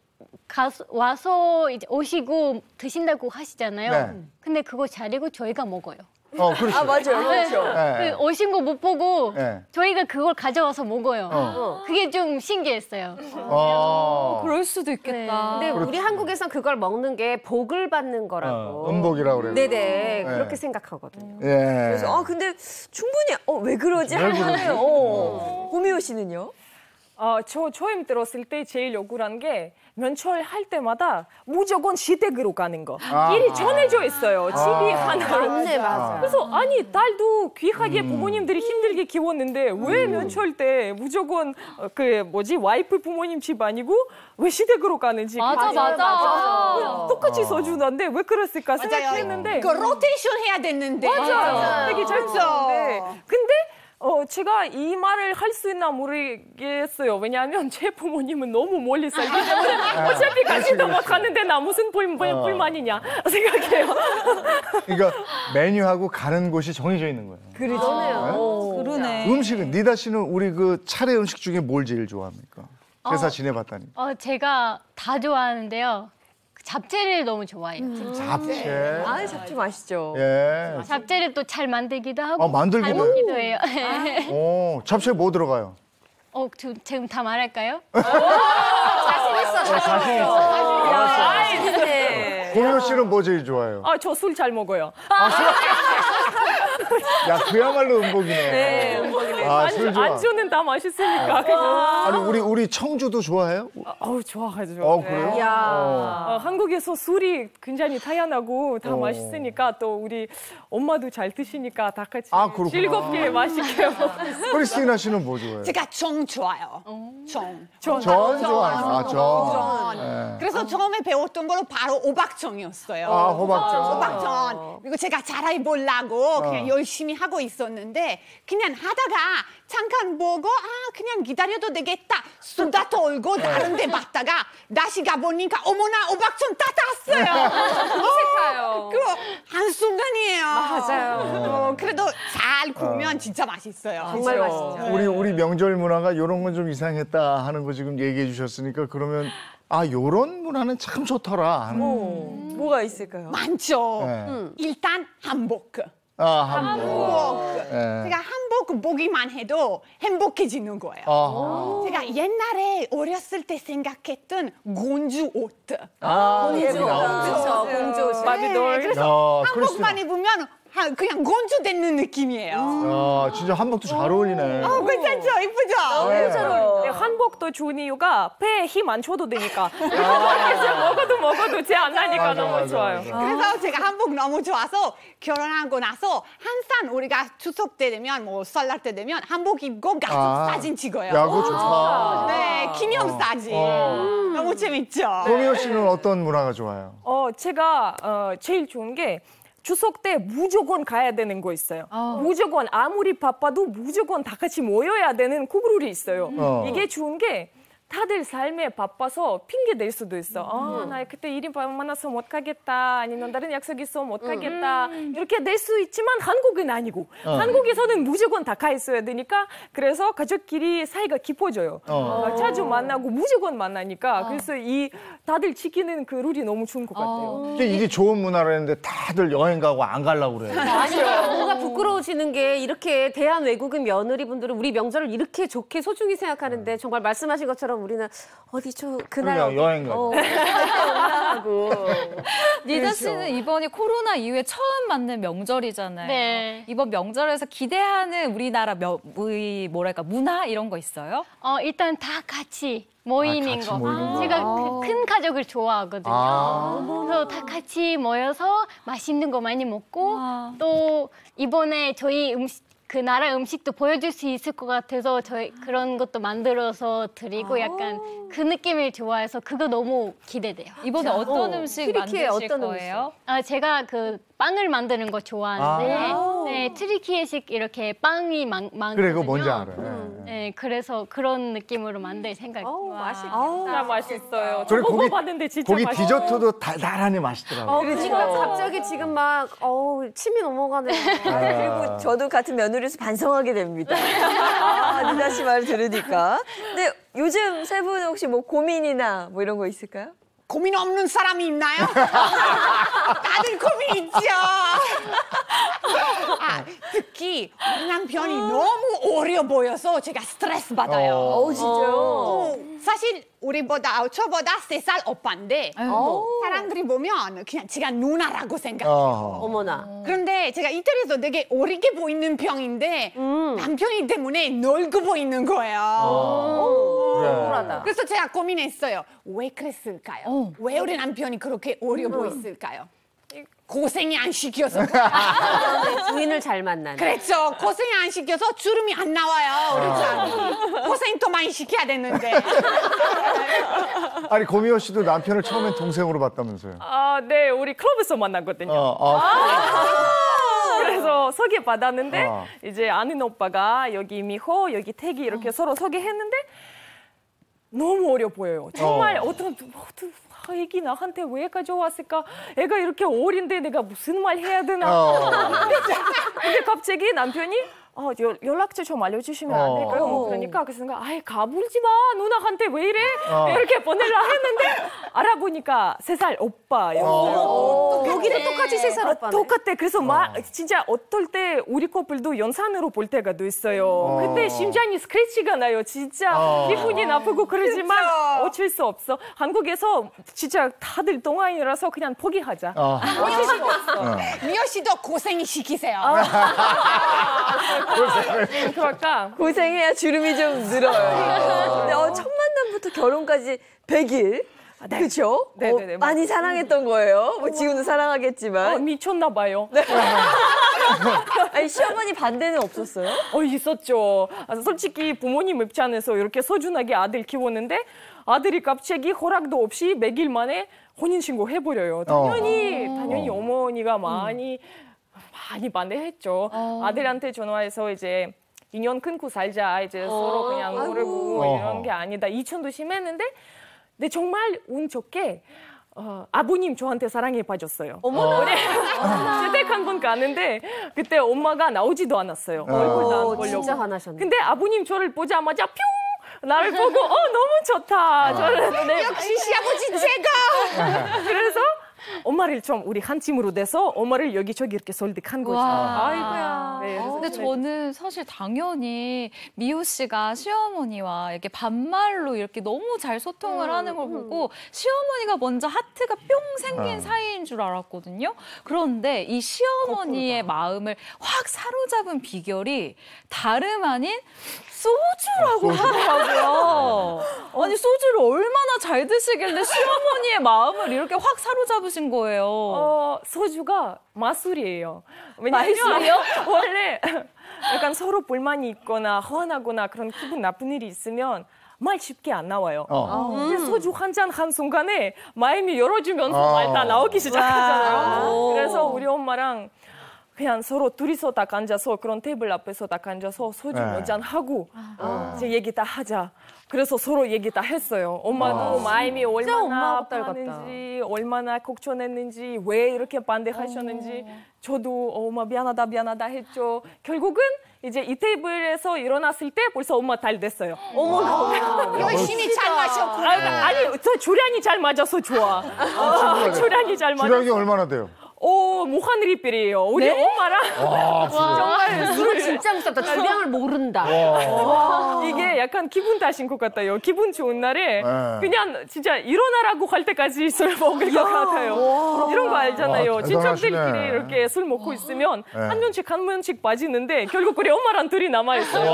와서 이제 오시고 드신다고 하시잖아요. 근데 그거 차리고 저희가 먹어요. 그렇죠. 맞아요. 그렇죠. 그 오신 거 못 보고 네. 저희가 그걸 가져와서 먹어요. 그게 좀 신기했어요. 그럴 수도 있겠다. 근데 우리 한국에선 그걸 먹는 게 복을 받는 거라고. 음복이라고 그래요. 네네. 그렇게 생각하거든요. 그래서 근데 충분히 왜 그러지 하네요. 고미호 씨는요? 저 처음 들었을 때 제일 억울한 게 면철 할 때마다 무조건 시댁으로 가는 거. 일이 정해져 있어요. 집이 하나로. 맞네, 맞아. 그래서 딸도 귀하게 부모님들이 힘들게 키웠는데 왜 면철 때 무조건 와이프 부모님 집 아니고 왜 시댁으로 가는지. 맞아. 똑같이 써주는데 왜 그랬을까 생각했는데. 그 로테이션 해야 됐는데. 맞아요. 되게 잘 썼는데. 근데 제가 이 말을 할 수 있나 모르겠어요. 왜냐하면 제 부모님은 너무 멀리 살기 때문에 어차피 가지도 못하는데 나 무슨 불만이냐 생각해요. 그러니까 메뉴하고 가는 곳이 정해져 있는 거예요. 그러네요. 그러네. 음식은 니다 씨는 우리 그 차례 음식 중에 뭘 제일 좋아합니까? 제사 지내봤다니. 제가 다 좋아하는데요. 잡채를 너무 좋아해요. 잡채. 잡채 맛있죠. 예. 잡채를 또 잘 만들기도 하고 만들기도 잘 먹기도 해요. 잡채 뭐 들어가요? 지금 다 말할까요? 자신 있어. 고미호 씨는 뭐 제일 좋아해요? 저 술 잘 먹어요. 야, 그야말로 음복이네. 네, 음복이네. 술 좋아. 안주는 다 맛있으니까. 아니, 우리 청주도 좋아해요? 좋아하죠. 그래요? 한국에서 술이 굉장히 다양하고 다 맛있으니까 또 우리 엄마도 잘 드시니까 다 같이 그렇구나. 즐겁게 맛있게 먹고. 크리스티나 씨는 뭐 좋아해요? 제가 정 좋아요. 전 좋아해요. 전. 그래서 처음에 배웠던 거로 바로 오박정이었어요. 호박전. 오박전. 그리고 제가 잘해보려고 그냥 열심히 하고 있었는데 그냥 하다가 잠깐 보고 그냥 기다려도 되겠다. 수다 떨고 다른 데 봤다가 다시 가보니까 어머나 오박전 다 땄어요. 어색해요. 그거 한순간이에요. 맞아요. 그래도 잘 구우면 진짜 맛있어요. 정말 맛있죠. 우리 명절 문화가 이런 건 좀 이상했다 하는 거 지금 얘기해 주셨으니까 그러면 요런 문화는 참 좋더라 하는. 뭐가 있을까요? 많죠. 일단 한복. 한복. 제가 한복 한복 보기만 해도 행복해지는 거예요. 제가 옛날에 어렸을 때 생각했던 공주 옷. 공주 옷. 바비돌. 그래서 한복만 입으면 그냥 공주 되는 느낌이에요. 진짜 한복도 잘 어울리네. 괜찮죠? 이쁘죠? 너무 잘 어울려. 네, 한복도 좋은 이유가 배에 힘 안 줘도 되니까. 그래서 먹어도 제 안 나니까 너무 좋아요. 그래서 제가 한복 너무 좋아서 결혼하고 나서 항상 우리가 추석 때 되면 뭐 설날 때 되면 한복 입고 가족 사진 찍어요. 야, 그거 좋다. 네, 기념 사진. 너무 재밌죠? 고미호 씨는 어떤 문화가 좋아요? 제가 제일 좋은 게 추석 때 무조건 가야 되는 거 있어요. 무조건 아무리 바빠도 무조건 다 같이 모여야 되는 그 룰이 있어요. 이게 좋은 게 다들 삶에 바빠서 핑계 댈 수도 있어. 나 그때 일이 많아서 못 가겠다. 아니면 다른 약속 있어 못 가겠다. 이렇게 낼 수 있지만 한국은 아니고. 한국에서는 무조건 다 가 있어야 되니까 그래서 가족끼리 사이가 깊어져요. 자주 만나고 무조건 만나니까. 그래서 이 다들 지키는 그 룰이 너무 좋은 것 같아요. 이게 좋은 문화라는데 다들 여행 가고 안 가려고 그래요. 아니요. 뭔가 부끄러워지는 게 이렇게 대한 외국인 며느리분들은 우리 명절을 이렇게 좋게 소중히 생각하는데 정말 말씀하신 것처럼 우리는 어디 그날 여행 가고. 니다 씨는 이번이 코로나 이후에 처음 맞는 명절이잖아요. 네. 이번 명절에서 기대하는 우리나라 뭐랄까 문화 이런 거 있어요? 일단 다 같이 모이는 같이 거. 모이는 거. 제가 큰 가족을 좋아하거든요. 그래서 다 같이 모여서 맛있는 거 많이 먹고 또 이번에 저희 그 나라 음식도 보여줄 수 있을 것 같아서 저희 그런 것도 만들어서 드리고 약간 그 느낌을 좋아해서 그거 너무 기대돼요. 이번에 어떤 음식 만드실 어떤 거예요? 제가 그 빵을 만드는 거 좋아하는데 네, 트리키예식 이렇게 빵이 많거든요. 그래, 그거 뭔지 알아. 네, 그래서 그런 느낌으로 만들 생각이에요. 진짜 맛있어요. 그래, 저 먹어봤는데 진짜 고기 맛있어요. 디저트도 달달하니 맛있더라고요. 그러니까 갑자기 지금 막 침이 넘어가네. 그리고 저도 같은 며느리로서 반성하게 됩니다. 니다 씨 말 들으니까. 근데 요즘 세 분은 혹시 뭐 고민이나 뭐 이런 거 있을까요? 고민 없는 사람이 있나요? 다들 고민 있죠. 특히 우리 남편이 너무 어려 보여서 제가 스트레스 받아요. 진짜요? 사실 저보다 3살 오빠인데 사람들이 보면 그냥 제가 누나라고 생각해요. 어머나. 그런데 제가 이태리에서 되게 어리게 보이는 병인데 남편이 때문에 늙어 보이는 거예요. 억울하다. 그래서 제가 고민했어요. 왜 그랬을까요? 왜 우리 남편이 그렇게 어려 보였을까요? 고생이 안 시켜서. 부인을 잘 만나는. 그렇죠. 고생 안 시켜서 주름이 안 나와요. 그렇죠. 고생 더 많이 시켜야 되는데. 아니, 고미호 씨도 남편을 처음엔 동생으로 봤다면서요? 네, 우리 클럽에서 만났거든요. 그래서 소개받았는데 이제 아는 오빠가 여기 미호, 여기 태기 이렇게 서로 소개했는데 너무 어려 보여요. 정말 어떤 애기 나한테 왜 가져왔을까? 애가 이렇게 어린데 내가 무슨 말 해야 되나? 근데 갑자기 남편이 연락처 좀 알려주시면 안 될까요? 뭐 그러니까 그래서 가불지 마. 누나한테 왜 이래? 이렇게 보내려 했는데 알아보니까 3살 오빠였어요. 여기도 똑같이 3살 오빠네. 똑같아. 그래서 진짜 어떨 때 우리 커플도 연산으로 볼 때가 또 있어요. 그때 심장이 스크래치가 나요. 진짜 기분이 나쁘고 그러지만 어쩔 수 없어. 한국에서 진짜 다들 동안이라서 그냥 포기하자. 어쩔 수가 없어. 미호 씨도 고생이 시키세요. 그럴까? 고생해야 주름이 좀 늘어요. 근데 첫 만남부터 결혼까지 100일. 그렇죠? 네네네. 많이 사랑했던 거예요. 뭐 지금도 사랑하겠지만. 미쳤나 봐요. 아니, 시어머니 반대는 없었어요? 있었죠. 솔직히 부모님 입장에서 이렇게 소중하게 아들 키웠는데 아들이 갑자기 허락도 없이 100일 만에 혼인신고 해버려요. 당연히 어머니가 많이 반대했죠. 아들한테 전화해서 이제 인연 끊고 살자. 이제 서로 그냥 모르고 이런 게 아니다. 이천도 심했는데 근데 정말 운 좋게 아버님 저한테 사랑에 빠졌어요. 어머나. 시댁 번 가는데 그때 엄마가 나오지도 않았어요. 얼굴도 안 보려고. 진짜 화나셨네. 근데 아버님 저를 보자마자 뿅! 나를 보고 너무 좋다. 저는 역시 시아버지 제가. 그래서 엄마를 좀 우리 한 팀으로 돼서 엄마를 여기저기 이렇게 설득한 거죠. 아이고야. 네, 근데 저는 사실 당연히 미호 씨가 시어머니와 이렇게 반말로 이렇게 너무 잘 소통을 하는 걸 보고 시어머니가 먼저 하트가 뿅 생긴 사이인 줄 알았거든요. 그런데 이 시어머니의 마음을 확 사로잡은 비결이 다름 아닌 소주라고 하더라고요. 아니 소주를 얼마나 잘 드시길래 시어머니의 마음을 이렇게 확 사로잡으신 거예요. 소주가 마술이에요. 왜냐면 마술이요? 원래 약간 서로 불만이 있거나 허한하거나 그런 기분 나쁜 일이 있으면 말 쉽게 안 나와요. 근데 소주 한 잔 한 순간에 마음이 열어주면서 말 다 나오기 시작하잖아요. 그래서 우리 엄마랑 그냥 서로 둘이서 딱 앉아서 그런 테이블 앞에서 딱 앉아서 소주 몇 잔 하고 이제 얘기 다 하자. 그래서 서로 얘기 다 했어요. 엄마도 마음이 얼마나 아팠는지, 얼마나 걱정했는지, 왜 이렇게 반대하셨는지. 저도 엄마 미안하다 했죠. 결국은 이제 이 테이블에서 일어났을 때 벌써 엄마 달 됐어요. 어머나. 열심히 잘 마셨구나. 아니, 저 주량이 잘 맞아서 좋아. 주량이 잘 맞아서. 주량이 얼마나 돼요? 무한리필이에요. 우리 엄마랑 정말 술을 진짜 무섭다. 주량을 모른다. 이게 약간 기분 탓인 것 같아요. 기분 좋은 날에 그냥 진짜 일어나라고 할 때까지 술 먹을 것 같아요. 이런 거 알잖아요. 친척들끼리 이렇게 술 먹고 있으면 한 명씩 빠지는데 결국 우리 엄마랑 둘이 남아있어요.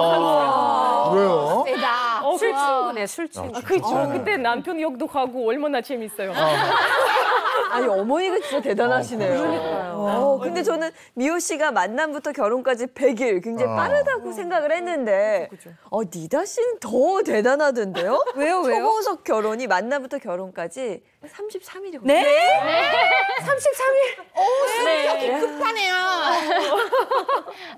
왜요? 세다. 술 친구네, 술 친구. 그렇죠. 그때 남편 욕도 하고 얼마나 재밌어요. 아니 어머니가 진짜 대단하시네요. 그러니까요. 근데 저는 미호 씨가 만남부터 결혼까지 100일 굉장히 빠르다고 생각을 했는데 니다 씨는 더 대단하던데요? 왜요? 초고속 결혼이 만남부터 결혼까지 33일이거든요. 네? 33일? 성격이 급하네요.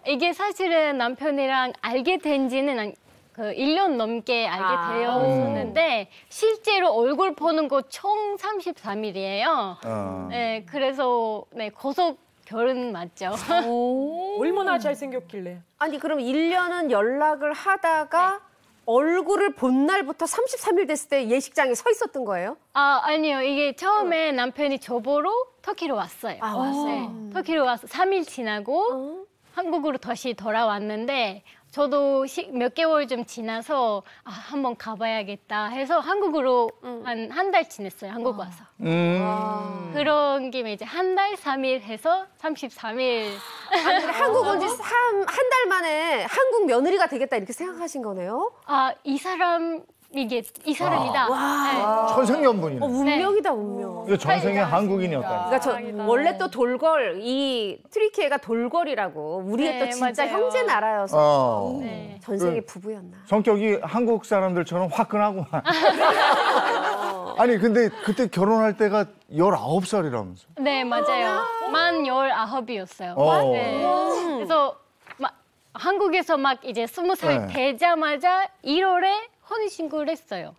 이게 사실은 남편이랑 알게 된 지는 그 1년 넘게 알게 되었었는데 실제로 얼굴 보는 거 총 33일이에요. 네, 그래서 고속 결혼 맞죠. 얼마나 잘생겼길래. 아니 그럼 1년은 연락을 하다가 얼굴을 본 날부터 33일 됐을 때 예식장에 서 있었던 거예요? 아니요. 이게 처음에 남편이 저보러 터키로 왔어요. 왔어요? 네, 터키로 와서 3일 지나고 한국으로 다시 돌아왔는데 저도 몇 개월 좀 지나서 한번 가봐야겠다 해서 한국으로 한 달 지냈어요. 한국 와서. 그런 김에 이제 한 달 3일 해서 33일. 한국 온 지 한 달 만에 한국 며느리가 되겠다 이렇게 생각하신 거네요? 이 사람이다. 네. 천생연분이네. 운명이다, 운명. 이거 전생에 한국인이었다. 그러니까 원래 또 돌궐, 이 트리키예가 돌궐이라고 우리의 또 진짜 맞아요. 형제 나라여서 네. 전생에 부부였나. 성격이 한국 사람들처럼 화끈하고. 아니 근데 그때 결혼할 때가 19살이라면서. 네, 맞아요. 만 19이었어요. 네. 그래서 한국에서 막 이제 20살 되자마자 1월에 혼인신고를 했어요.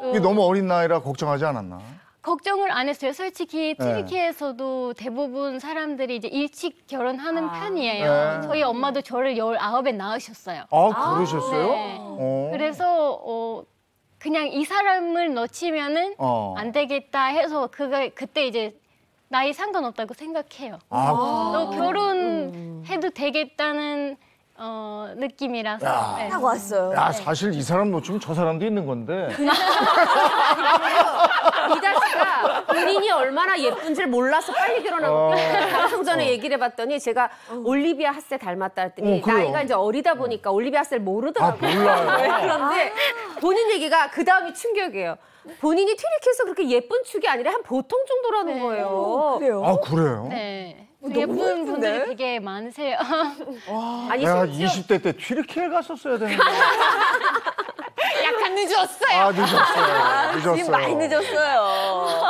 이게 너무 어린 나이라 걱정하지 않았나? 걱정을 안 했어요. 솔직히 트리키에서도 대부분 사람들이 이제 일찍 결혼하는 편이에요. 저희 엄마도 저를 19에 낳으셨어요. 그러셨어요? 네. 그래서 그냥 이 사람을 놓치면은 안 되겠다 해서 그때 이제 나이 상관없다고 생각해요. 또 결혼해도 되겠다는 느낌이라서. 딱 왔어요. 야, 사실 이 사람 놓치면 저 사람도 있는 건데. 이다 씨가 본인이 얼마나 예쁜지를 몰라서 빨리 결혼하고 방송 전에 얘기를 해봤더니 제가 올리비아 하세 닮았다 했더니 나이가 이제 어리다 보니까 올리비아 하세를 모르더라고요. 몰라요. 그런데 본인 얘기가 그 다음이 충격이에요. 본인이 튀르키에서 그렇게 예쁜 축이 아니라 한 보통 정도라는 거예요. 그래요? 그래요? 네. 예쁜 분들이 되게 많으세요. 아니, 내가 20대 때 튀르키예 갔었어야 되는데. 약간 늦었어요. 늦었어요. 지금 많이 늦었어요.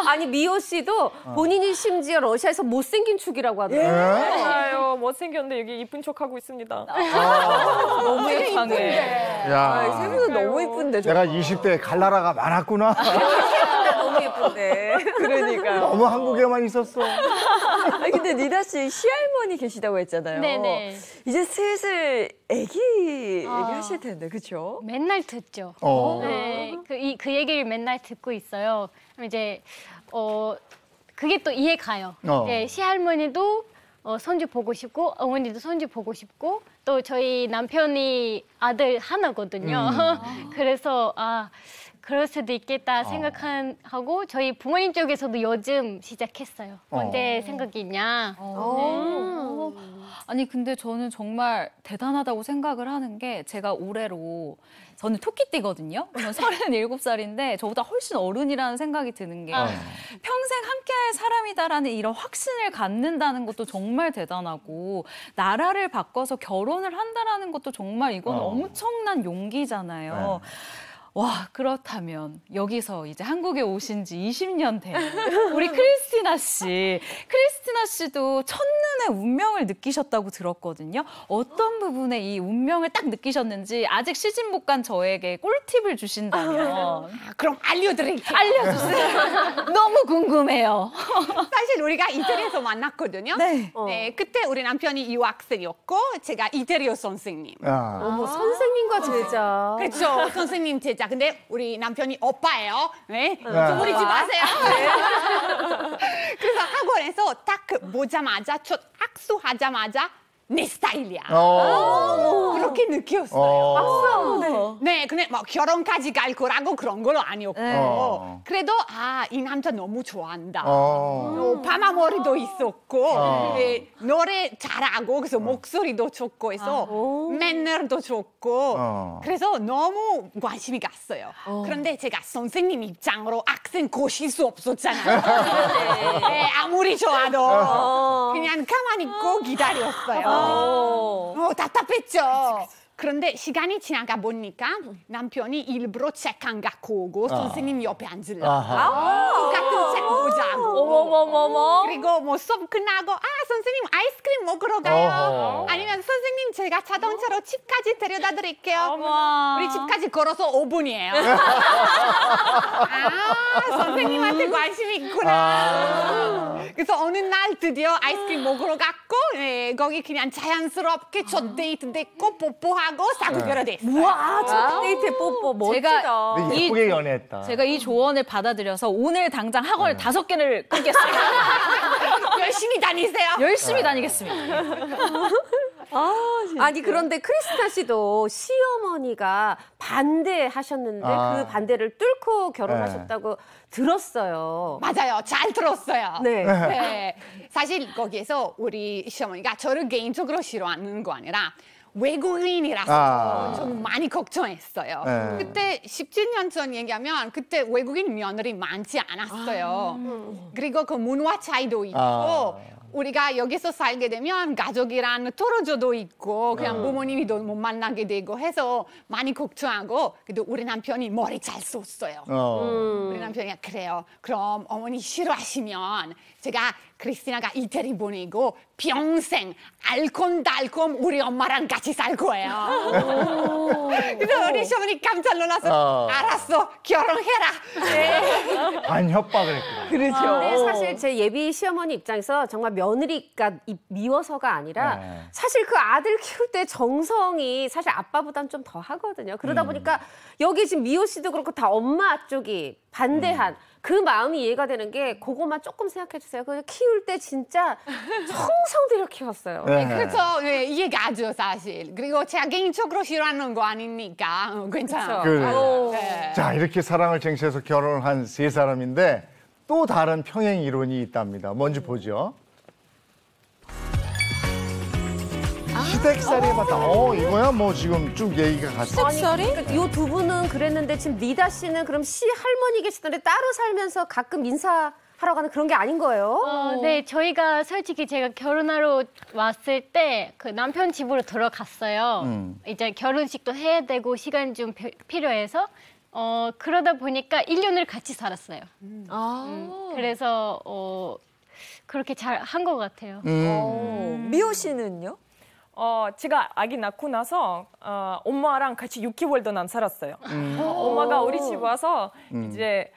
아니 미호 씨도 본인이 심지어 러시아에서 못생긴 축이라고 하더라고요. 맞아요. 못생겼는데 여기 이쁜 척하고 있습니다. 너무 예쁘네. 야, 세 분은 너무 예쁜데. 내가 20대에 갈 나라가 많았구나. 너무 예쁜데. 그러니까요. 너무 한국에만 있었어. 아니, 근데 니다 씨 시할머니 계시다고 했잖아요. 네네. 이제 슬슬 아기 얘기하실 텐데, 그렇죠? 맨날 듣죠. 네, 그 얘기를 맨날 듣고 있어요. 이제 그게 또 이해 가요. 이제 시할머니도 손주 보고 싶고 어머니도 손주 보고 싶고 또 저희 남편이 아들 하나거든요. 그래서 그럴 수도 있겠다 생각하고 저희 부모님 쪽에서도 요즘 시작했어요. 언제 생각이 있냐. 아니 근데 저는 정말 대단하다고 생각을 하는 게 제가 올해로 저는 토끼띠거든요. 저는 37살인데 저보다 훨씬 어른이라는 생각이 드는 게 평생 함께할 사람이다라는 이런 확신을 갖는다는 것도 정말 대단하고 나라를 바꿔서 결혼을 한다라는 것도 정말 이건 엄청난 용기잖아요. 와, 그렇다면 여기서 이제 한국에 오신 지 20년 된 우리 크리스티나 씨. 크리스티나 씨도 첫눈에 운명을 느끼셨다고 들었거든요. 어떤 부분에 이 운명을 딱 느끼셨는지 아직 시집 못 간 저에게 꿀팁을 주신다면. 그럼 알려드릴게요. 알려주세요. 너무 궁금해요. 사실 우리가 이태리에서 만났거든요. 네, 그때 우리 남편이 유학생이었고 제가 이태리어 선생님. 어머, 선생님과 제자. 그렇죠. 선생님 제자. 근데 우리 남편이 오빠예요. 네. 소리지 마세요. 그래서 학원에서 딱 보자마자 첫 악수하자마자 내 스타일이야. 그렇게 느꼈어요. 네, 근데 뭐 결혼까지 갈 거라고 그런 건 아니었고. 그래도 이 남자 너무 좋아한다. 파마머리도 있었고, 노래 잘하고, 그래서 목소리도 좋고 해서 매너도 좋고, 그래서 너무 관심이 갔어요. 그런데 제가 선생님 입장으로 학생 고실 수 없었잖아요. 네, 아무리 좋아도 그냥 가만히 있고 기다렸어요. 답답했죠. 그런데 시간이 지나가 보니까 남편이 일부러 책 안 갖고 오고 선생님 옆에 앉으려고 같은 책 보자고. 그리고 뭐 수업 끝나고 선생님 아이스크림 먹으러 가요. 아니면 선생님 제가 자동차로 집까지 데려다 드릴게요. 우리 집까지 걸어서 5분이에요. 선생님한테 관심이 있구나. 그래서 어느 날 드디어 아이스크림 먹으러 갔고 거기 그냥 자연스럽게 첫 데이트 됐고 뽀뽀하고 사귀게 됐어요. 우와, 첫 데이트에 뽀뽀 멋지다. 예쁘게 연애했다. 제가 이 조언을 받아들여서 오늘 당장 학원을 5개를 끊겠어요. 열심히 다니세요. 열심히 다니겠습니다. 아니 그런데 크리스티나 씨도 시어머니가 반대하셨는데 그 반대를 뚫고 결혼하셨다고 들었어요. 맞아요. 잘 들었어요. 네. 사실 거기에서 우리 시어머니가 저를 개인적으로 싫어하는 거 아니라 외국인이라서 좀 많이 걱정했어요. 그때 17년 전 얘기하면 그때 외국인 며느리 많지 않았어요. 그리고 그 문화 차이도 있고 우리가 여기서 살게 되면 가족이란 떨어져도 있고 그냥 부모님이 못 만나게 되고 해서 많이 걱정하고 그래도 우리 남편이 머리 잘 썼어요. 우리 남편이 그래요. 그럼 어머니 싫어하시면 제가 크리스티나가 이태리 보내고 평생 알콩달콩 우리 엄마랑 같이 살 거예요. 그래서 우리 시어머니 깜짝 놀라서 알았어 결혼해라. 반협박을 했구나. 그렇죠. 근데 사실 제 예비 시어머니 입장에서 정말 며느리가 미워서가 아니라 사실 그 아들 키울 때 정성이 사실 아빠보단 좀 더 하거든요. 그러다 보니까 여기 지금 미호 씨도 그렇고 다 엄마 쪽이 반대한 그 마음이 이해가 되는 게 그것만 조금 생각해 주세요. 그냥 키울 때 진짜 정성 들여 키웠어요. 그렇죠. 이해가 가죠 사실. 그리고 제가 개인적으로 싫어하는 거 아니니까 괜찮아요. 그래. 자, 이렇게 사랑을 쟁취해서 결혼을 한 세 사람인데 또 다른 평행 이론이 있답니다. 뭔지 보죠. 시댁살이 해봤다. 이거야 뭐 지금 쭉 얘기가 갔어. 시댁살이? 이 두 분은 그랬는데 지금 니다 씨는 그럼 시할머니 계시던데 따로 살면서 가끔 인사하러 가는 그런 게 아닌 거예요? 네, 저희가 솔직히 제가 결혼하러 왔을 때 그 남편 집으로 들어갔어요. 이제 결혼식도 해야 되고 시간 좀 필요해서 그러다 보니까 1년을 같이 살았어요. 그래서 그렇게 잘 한 것 같아요. 미호 씨는요? 제가 아기 낳고 나서 엄마랑 같이 6개월도 난 살았어요. 엄마가 우리 집 와서 이제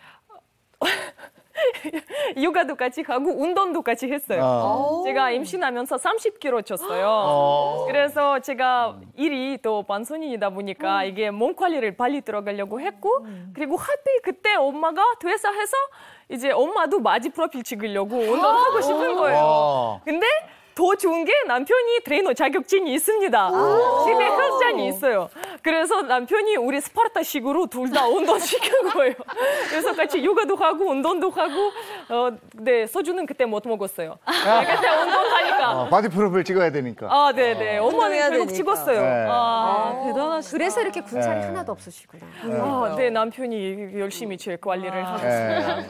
육아도 같이 하고 운동도 같이 했어요. 제가 임신하면서 30kg 쪘어요. 그래서 제가 일이 또 반선인이다 보니까 이게 몸 관리를 빨리 들어가려고 했고 그리고 하필 그때 엄마가 퇴사해서 이제 엄마도 맞이 프로필 찍으려고 운동하고 싶은 거예요. 근데 더 좋은 게 남편이 트레이너 자격증이 있습니다. 집에 헬스장이 있어요. 그래서 남편이 우리 스파르타식으로 둘 다 운동시킨 거예요. 그래서 같이 요가도 하고 운동도 하고 네, 소주는 그때 못 먹었어요. 그때 운동하니까. 바디 프로필 찍어야 되니까. 아, 네네. 엄마는 결국 찍었어요. 네. 대단하시다. 그래서 이렇게 군살이 하나도 없으시구나. 네, 남편이 열심히 제 관리를 하고 있습니다.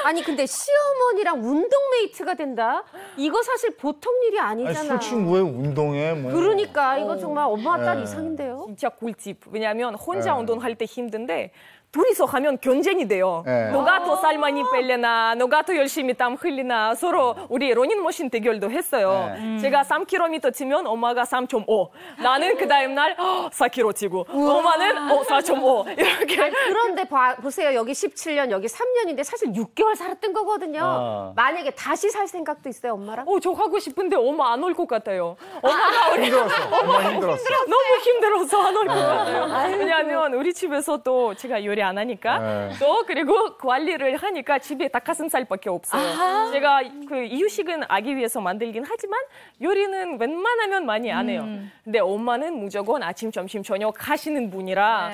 아니 근데 시어머니랑 운동메이트가 된다? 이거 사실 보통 일이 아니잖아요. 아니, 솔직히 왜 운동해? 뭐. 그러니까 이거 정말 엄마 딸 이상인데요. 진짜 꿀팁. 왜냐하면 혼자 운동할 때 힘든데 둘이서 하면 경쟁이 돼요. 누가 더 살 많이 뺄래나, 누가 더 열심히 땀 흘리나 서로 우리 러닝머신 대결도 했어요. 제가 3km 치면 엄마가 3.5, 나는 그 다음 날 4km 치고 엄마는 4.5 이렇게. 아니, 그런데 보세요. 여기 17년, 여기 3년인데 사실 6개월 살았던 거거든요. 만약에 다시 살 생각도 있어요, 엄마랑? 저 하고 싶은데 엄마 안 올 것 같아요. 엄마가 힘들었어. 엄마 힘들었어. 너무 힘들어서 안 올 것 같아요. 왜냐하면 우리 집에서 또 제가 요리 안 하니까 또 그리고 관리를 하니까 집에 닭가슴살밖에 없어요. 제가 그 이유식은 아기 위해서 만들긴 하지만 요리는 웬만하면 많이 안 해요. 근데 엄마는 무조건 아침, 점심, 저녁 하시는 분이라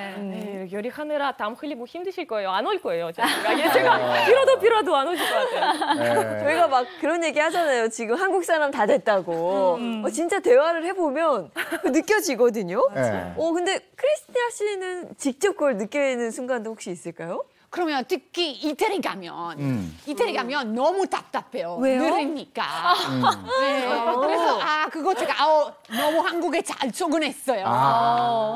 요리하느라 땀 흘리고 힘드실 거예요. 안 올 거예요. 제가 빌어도 안 오실 것 같아요. 저희가 막 그런 얘기 하잖아요. 지금 한국 사람 다 됐다고. 진짜 대화를 해보면 느껴지거든요. 근데 크리스티나 씨는 직접 그걸 느끼는 순간도 혹시 있을까요? 그러면 특히 이태리 가면 너무 답답해요. 왜요? 느리니까. 네. 그래서 그거 제가 너무 한국에 잘 적응했어요.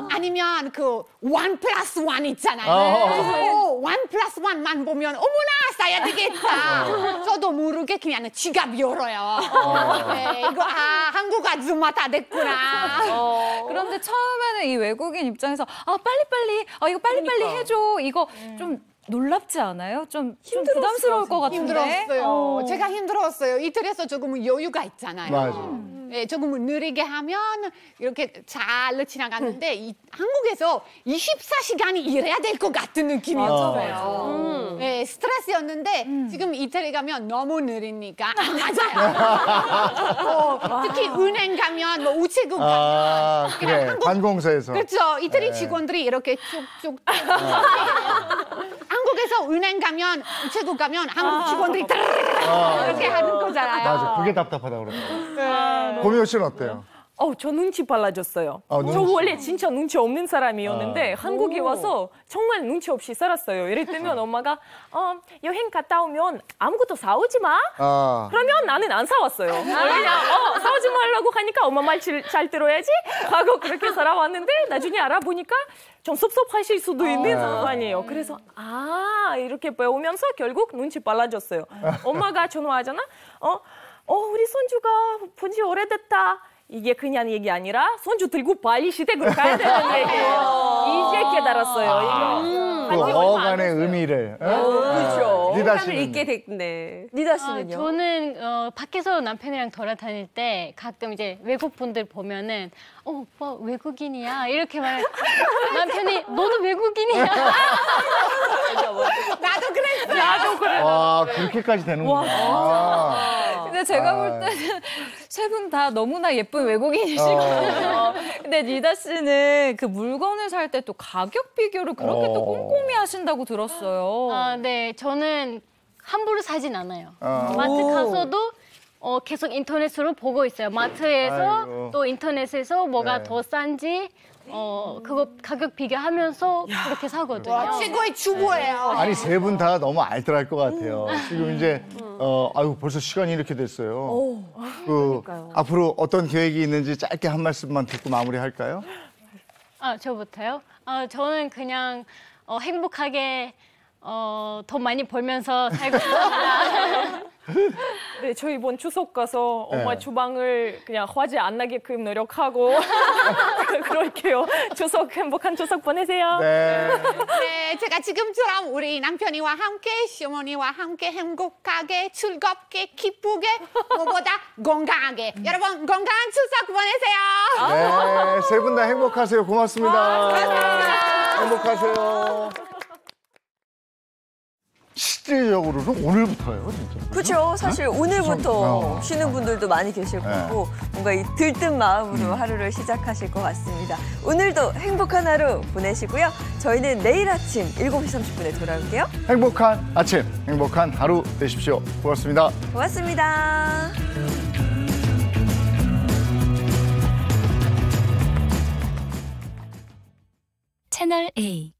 아니면 그 1+1 있잖아요. 1+1만 보면 어머나 싸야 되겠다. 저도 모르게 그냥 지갑 열어요. 네, 이거 한국 아줌마 다 됐구나. 그런데 처음에는 이 외국인 입장에서 빨리빨리 이거 빨리빨리 해줘. 이거 좀 놀랍지 않아요? 좀 부담스러울 것 같은데. 힘들었어요. 제가 힘들었어요. 이태리에서 조금은 여유가 있잖아요. 맞아. 네, 조금은 느리게 하면 이렇게 잘 지나가는데 한국에서 24시간이 일해야 될 것 같은 느낌이었어요. 네, 스트레스였는데 지금 이태리 가면 너무 느리니까 안 맞아요. 특히 은행 가면 뭐 우체국 가면 그래. 관공서에서. 그렇죠. 이태리 직원들이 이렇게 쭉쭉 한국에서 은행 가면 우체국 가면 한국 직원들이 이렇게 하는 거잖아요. 맞아. 그게 답답하다고 그러더라고요. 고미호 씨는 어때요? 저 눈치 빨라졌어요. 저 원래 진짜 눈치 없는 사람이었는데 한국에 와서 정말 눈치 없이 살았어요. 예를 들면 엄마가 여행 갔다 오면 아무것도 사오지 마. 그러면 나는 안 사왔어요. 그냥 사오지 말라고 하니까 엄마 말 잘 들어야지 하고 그렇게 살아왔는데 나중에 알아보니까 좀 섭섭하실 수도 있는 상황이에요. 그래서 이렇게 배우면서 결국 눈치 빨라졌어요. 엄마가 전화하잖아. 우리 손주가 본 지 오래됐다. 이게 그냥 얘기 아니라 손주 들고 빨리 시댁으로 가야 되는 얘기예요. 이제 깨달았어요. 그 어간의 의미를. 그렇죠. 니다 씨는 있게 됐네. 니다 씨는요? 저는 밖에서 남편이랑 돌아다닐 때 가끔 이제 외국 분들 보면은 오빠 외국인이야 이렇게 말해. 남편이 너도 외국인이야. 나도 그랬어. 나도 그래. 그렇게까지 되는구나. 근데 제가 볼 때는 세 분 다 너무나 예쁜 외국인이시거든요. 근데 니다 씨는 그 물건을 살 때 또 가격 비교를 그렇게 또 꼼꼼히 하신다고 들었어요. 네, 저는 함부로 사진 않아요. 마트 가서도 계속 인터넷으로 보고 있어요. 마트에서 또 인터넷에서 뭐가 더 싼지 그거 가격 비교하면서 그렇게 사거든요. 최고의 주부예요. 아니 세 분 다 너무 알뜰할 것 같아요. 지금 이제 벌써 시간이 이렇게 됐어요. 앞으로 어떤 계획이 있는지 짧게 한 말씀만 듣고 마무리할까요? 저부터요? 저는 그냥 행복하게 돈 많이 벌면서 살고 싶습니다. 네, 저희 이번 추석 가서 엄마 네. 주방을 그냥 화재 안 나게끔 노력하고 그럴게요. 행복한 추석 보내세요. 네. 네, 제가 지금처럼 우리 남편이와 함께 시어머니와 함께 행복하게 즐겁게 기쁘게 무엇보다 건강하게 여러분 건강한 추석 보내세요. 네, 세 분 다 행복하세요. 고맙습니다. 행복하세요. 실질적으로는 오늘부터예요, 진짜. 그렇죠. 사실 오늘부터 쉬는 분들도 많이 계실 거고 뭔가 이 들뜬 마음으로 하루를 시작하실 것 같습니다. 오늘도 행복한 하루 보내시고요. 저희는 내일 아침 7시 30분에 돌아올게요. 행복한 아침, 행복한 하루 되십시오. 고맙습니다. 고맙습니다. 채널 A